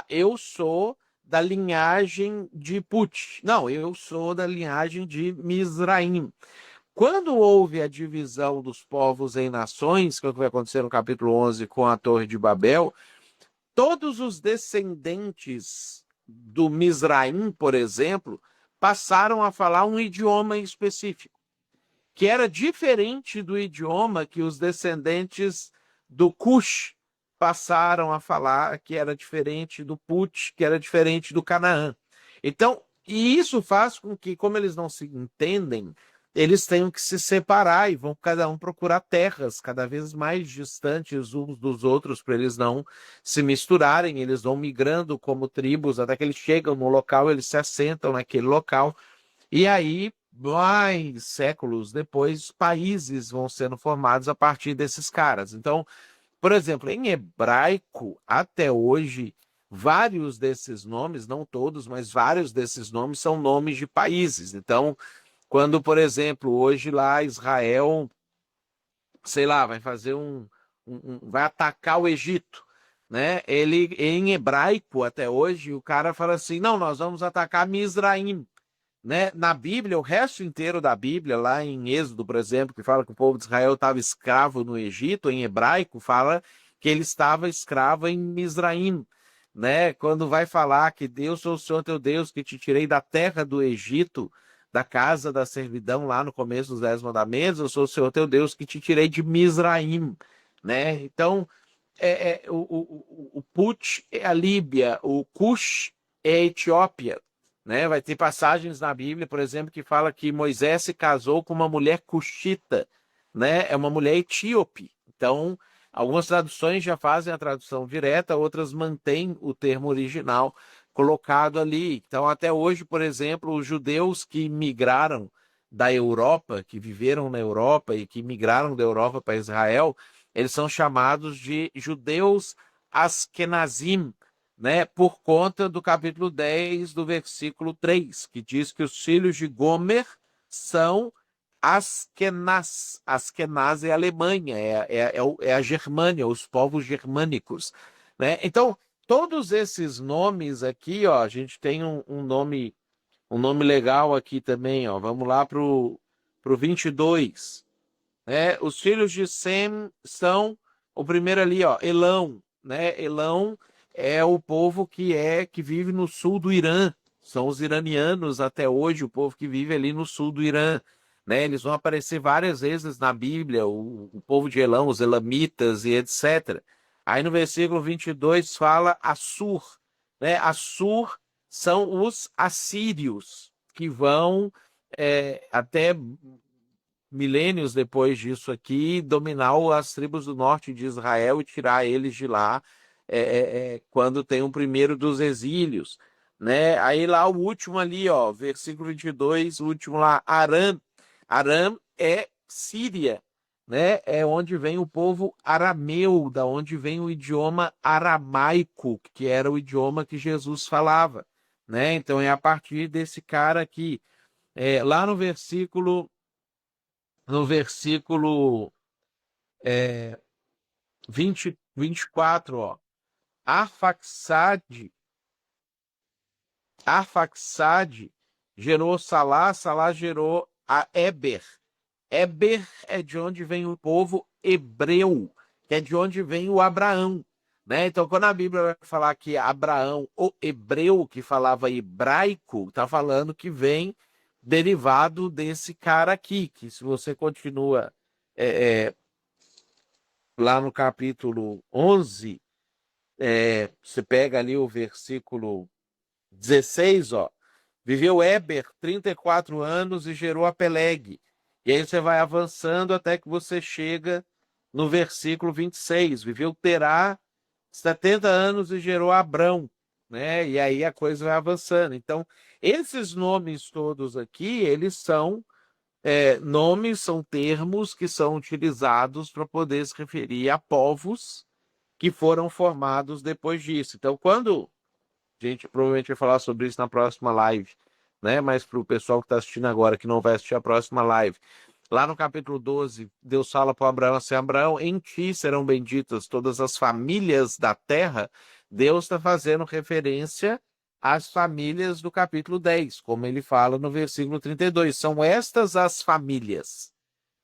eu sou da linhagem de Put. Não, eu sou da linhagem de Mizraim. Quando houve a divisão dos povos em nações, que é o que vai acontecer no capítulo 11 com a Torre de Babel, todos os descendentes do Mizraim, por exemplo, passaram a falar um idioma específico, que era diferente do idioma que os descendentes do Cush passaram a falar, que era diferente do Put, que era diferente do Canaã. Então, e isso faz com que, como eles não se entendem, eles tenham que se separar e vão cada um procurar terras cada vez mais distantes uns dos outros para eles não se misturarem. Eles vão migrando como tribos até que eles chegam no local, eles se assentam naquele local. E aí, mais séculos depois, países vão sendo formados a partir desses caras. Então, por exemplo, em hebraico, até hoje, vários desses nomes, não todos, mas vários desses nomes são nomes de países. Então, quando, por exemplo, hoje lá Israel, sei lá, vai fazer vai atacar o Egito, né? Ele, em hebraico, até hoje, o cara fala assim: não, nós vamos atacar Mizraim, né? Na Bíblia, o resto inteiro da Bíblia, lá em Êxodo, por exemplo, que fala que o povo de Israel estava escravo no Egito, em hebraico, fala que ele estava escravo em Mizraim, né? Quando vai falar que Deus sou o Senhor teu Deus, que te tirei da terra do Egito, da casa da servidão, lá no começo dos 10 mandamentos, eu sou o Senhor teu Deus, que te tirei de Mizraim, né? Então, o Put é a Líbia, o Cush é a Etiópia, né? Vai ter passagens na Bíblia, por exemplo, que fala que Moisés se casou com uma mulher cuxita, né? É uma mulher etíope. Então, algumas traduções já fazem a tradução direta, outras mantêm o termo original colocado ali. Então, até hoje, por exemplo, os judeus que migraram da Europa, que viveram na Europa e que migraram da Europa para Israel, eles são chamados de judeus askenazim, né, por conta do capítulo 10 do versículo 3, que diz que os filhos de Gomer são Askenaz. Askenaz é a Alemanha, é a Germânia, os povos germânicos, né? Então, todos esses nomes aqui, ó, a gente tem um nome legal aqui também, ó. Vamos lá pro 22, né? Os filhos de Sem são o primeiro ali, ó, Elão, né? Elão é o povo que vive no sul do Irã. São os iranianos até hoje, o povo que vive ali no sul do Irã, né? Eles vão aparecer várias vezes na Bíblia, o povo de Elão, os elamitas e etc. Aí no versículo 22 fala Assur, né? Assur são os assírios que vão até milênios depois disso aqui, dominar as tribos do norte de Israel e tirar eles de lá quando tem o primeiro dos exílios, né? Aí lá o último ali, ó, versículo 22, o último lá, Aram. Aram é Síria, né? É onde vem o povo arameu, da onde vem o idioma aramaico, que era o idioma que Jesus falava, né? Então é a partir desse cara aqui, lá no versículo 24, ó. Arfaxade, Arfaxade gerou Salá, Salá gerou a Eber. Eber é de onde vem o povo hebreu, que é de onde vem o Abraão, né? Então, quando a Bíblia vai falar que Abraão, o hebreu que falava hebraico, está falando que vem derivado desse cara aqui, que se você continua é, é, lá no capítulo 11, você pega ali o versículo 16, ó. Viveu Éber 34 anos e gerou a Peleg. E aí você vai avançando até que você chega no versículo 26. Viveu Terá 70 anos e gerou Abrão, né? E aí a coisa vai avançando. Então, esses nomes todos aqui, eles são nomes, são termos que são utilizados para poder se referir a povos que foram formados depois disso. Então, quando a gente provavelmente vai falar sobre isso na próxima live, né? Mas para o pessoal que está assistindo agora, que não vai assistir a próxima live, lá no capítulo 12, Deus fala para Abraão assim: Abraão, em ti serão benditas todas as famílias da terra. Deus está fazendo referência às famílias do capítulo 10, como ele fala no versículo 32. São estas as famílias,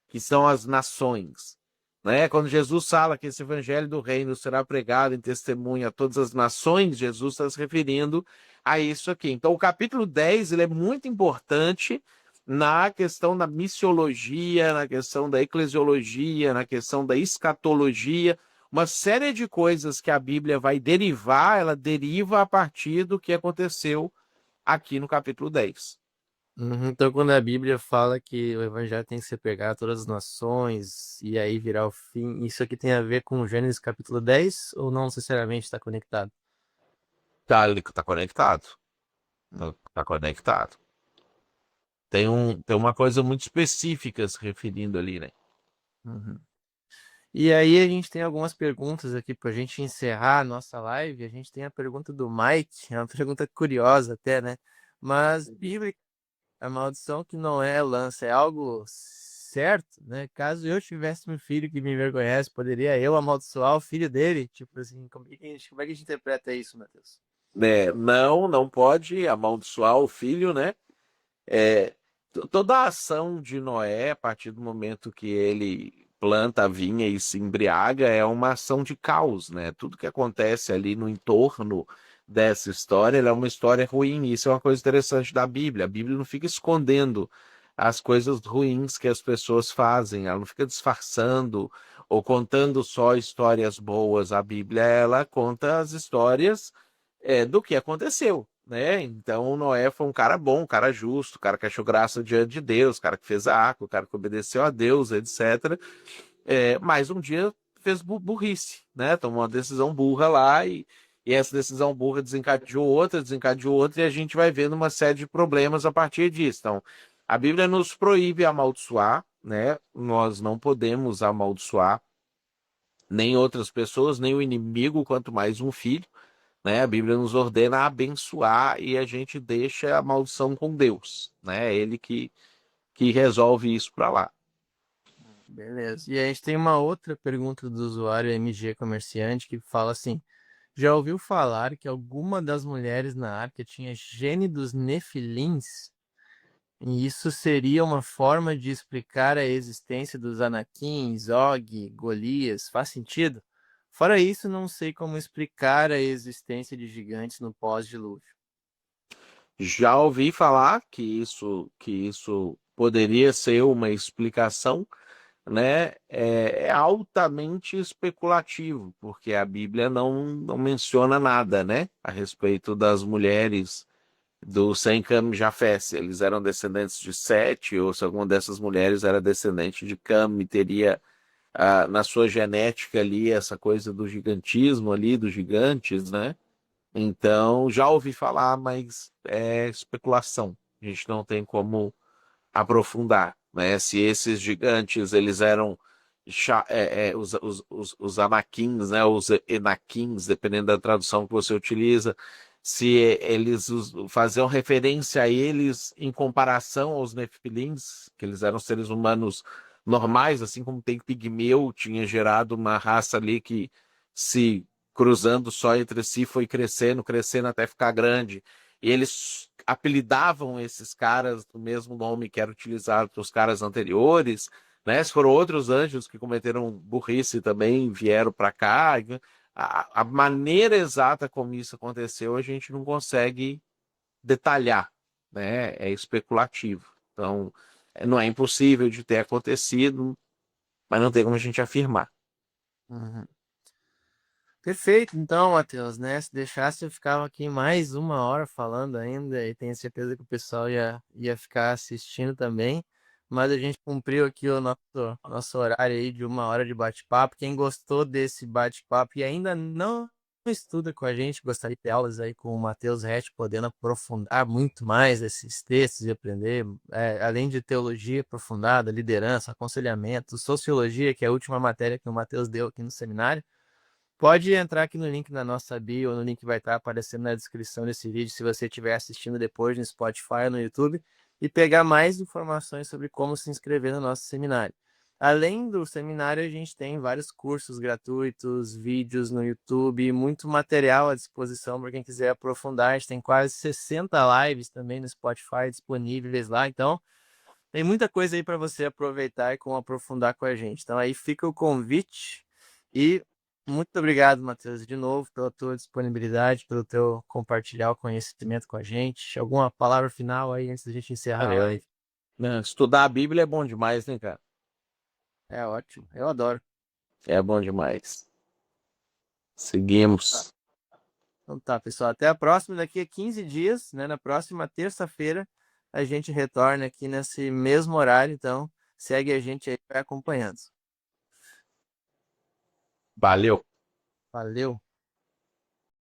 que são as nações. Né? Quando Jesus fala que esse evangelho do reino será pregado em testemunho a todas as nações, Jesus está se referindo a isso aqui. Então, o capítulo 10 ele é muito importante na questão da missiologia, na questão da eclesiologia, na questão da escatologia, uma série de coisas que a Bíblia vai derivar, ela deriva a partir do que aconteceu aqui no capítulo 10. Então, quando a Bíblia fala que o evangelho tem que ser pregado a todas as nações e aí virar o fim, isso aqui tem a ver com Gênesis capítulo 10 ou não necessariamente está conectado? Tá conectado. Tá conectado. Tem uma coisa muito específica se referindo ali, né? Uhum. E aí a gente tem algumas perguntas aqui para a gente encerrar a nossa live. A gente tem a pergunta do Mike, é uma pergunta curiosa até, né? Mas bíblica, a maldição que Noé lança é algo certo, né? Caso eu tivesse um filho que me envergonhasse, poderia eu amaldiçoar o filho dele? Tipo assim, como é que a gente interpreta isso, Matheus? Não, não pode amaldiçoar o filho, né? É, toda a ação de Noé, a partir do momento que ele planta a vinha e se embriaga, é uma ação de caos, né? Tudo que acontece ali no entorno dessa história, ela é uma história ruim. Isso é uma coisa interessante da Bíblia. A Bíblia não fica escondendo as coisas ruins que as pessoas fazem, ela não fica disfarçando ou contando só histórias boas. A Bíblia, ela conta as histórias do que aconteceu, né? Então, Noé foi um cara bom, um cara justo, um cara que achou graça diante de Deus, um cara que fez a arca, um cara que obedeceu a Deus, etc. Mas um dia fez burrice, né? Tomou uma decisão burra lá e essa decisão burra desencadeou outra, e a gente vai vendo uma série de problemas a partir disso. Então, a Bíblia nos proíbe amaldiçoar, né? Nós não podemos amaldiçoar nem outras pessoas, nem o inimigo, quanto mais um filho, né? A Bíblia nos ordena a abençoar e a gente deixa a maldição com Deus, né? É Ele que resolve isso para lá. Beleza. E a gente tem uma outra pergunta do usuário MG Comerciante que fala assim: já ouviu falar que alguma das mulheres na arca tinha gene dos nefilins? E isso seria uma forma de explicar a existência dos Anakin, Og, Golias? Faz sentido? Fora isso, não sei como explicar a existência de gigantes no pós-dilúvio. Já ouvi falar que isso poderia ser uma explicação, né? É altamente especulativo, porque a Bíblia não menciona nada, né? A respeito das mulheres do Sem Cam e Jafé, se eles eram descendentes de Sete, ou se alguma dessas mulheres era descendente de Cam e teria na sua genética ali essa coisa do gigantismo ali, dos gigantes, né? Então, já ouvi falar, mas é especulação. A gente não tem como aprofundar, né? Se esses gigantes, eles eram os Anakins, né? Os Enakins, dependendo da tradução que você utiliza, se eles faziam referência a eles em comparação aos Nefilins, que eles eram seres humanos normais, assim como tem pigmeu, tinha gerado uma raça ali que se cruzando só entre si foi crescendo, crescendo até ficar grande. E eles apelidavam esses caras do mesmo nome que era utilizado para os caras anteriores, né? Se foram outros anjos que cometeram burrice também, vieram para cá. A maneira exata como isso aconteceu, a gente não consegue detalhar, né? É especulativo. Então, não é impossível de ter acontecido, mas não tem como a gente afirmar. Uhum. Perfeito, então, Matheus, né? Se deixasse, eu ficava aqui mais uma hora falando ainda, e tenho certeza que o pessoal ia ficar assistindo também. mas a gente cumpriu aqui o nosso horário aí de 1 hora de bate-papo. Quem gostou desse bate-papo e ainda não estuda com a gente, gostaria de ter aulas aí com o Matheus Rett, podendo aprofundar muito mais esses textos e aprender, além de teologia aprofundada, liderança, aconselhamento, sociologia, que é a última matéria que o Matheus deu aqui no seminário. Pode entrar aqui no link na nossa bio, ou no link que vai estar aparecendo na descrição desse vídeo, se você estiver assistindo depois no Spotify ou no YouTube, e pegar mais informações sobre como se inscrever no nosso seminário. Além do seminário, a gente tem vários cursos gratuitos, vídeos no YouTube, muito material à disposição para quem quiser aprofundar. A gente tem quase 60 lives também no Spotify disponíveis lá, então tem muita coisa aí para você aproveitar e aprofundar com a gente. Então aí fica o convite e muito obrigado, Matheus, de novo, pela tua disponibilidade, pelo teu compartilhar o conhecimento com a gente. Alguma palavra final aí antes da gente encerrar a live? Né, estudar a Bíblia é bom demais, né, cara? É ótimo, eu adoro. É bom demais. Seguimos. Então tá, pessoal, até a próxima. Daqui a 15 dias, né? Na próxima terça-feira, a gente retorna aqui nesse mesmo horário. Então, segue a gente aí, vai acompanhando. Valeu. Valeu!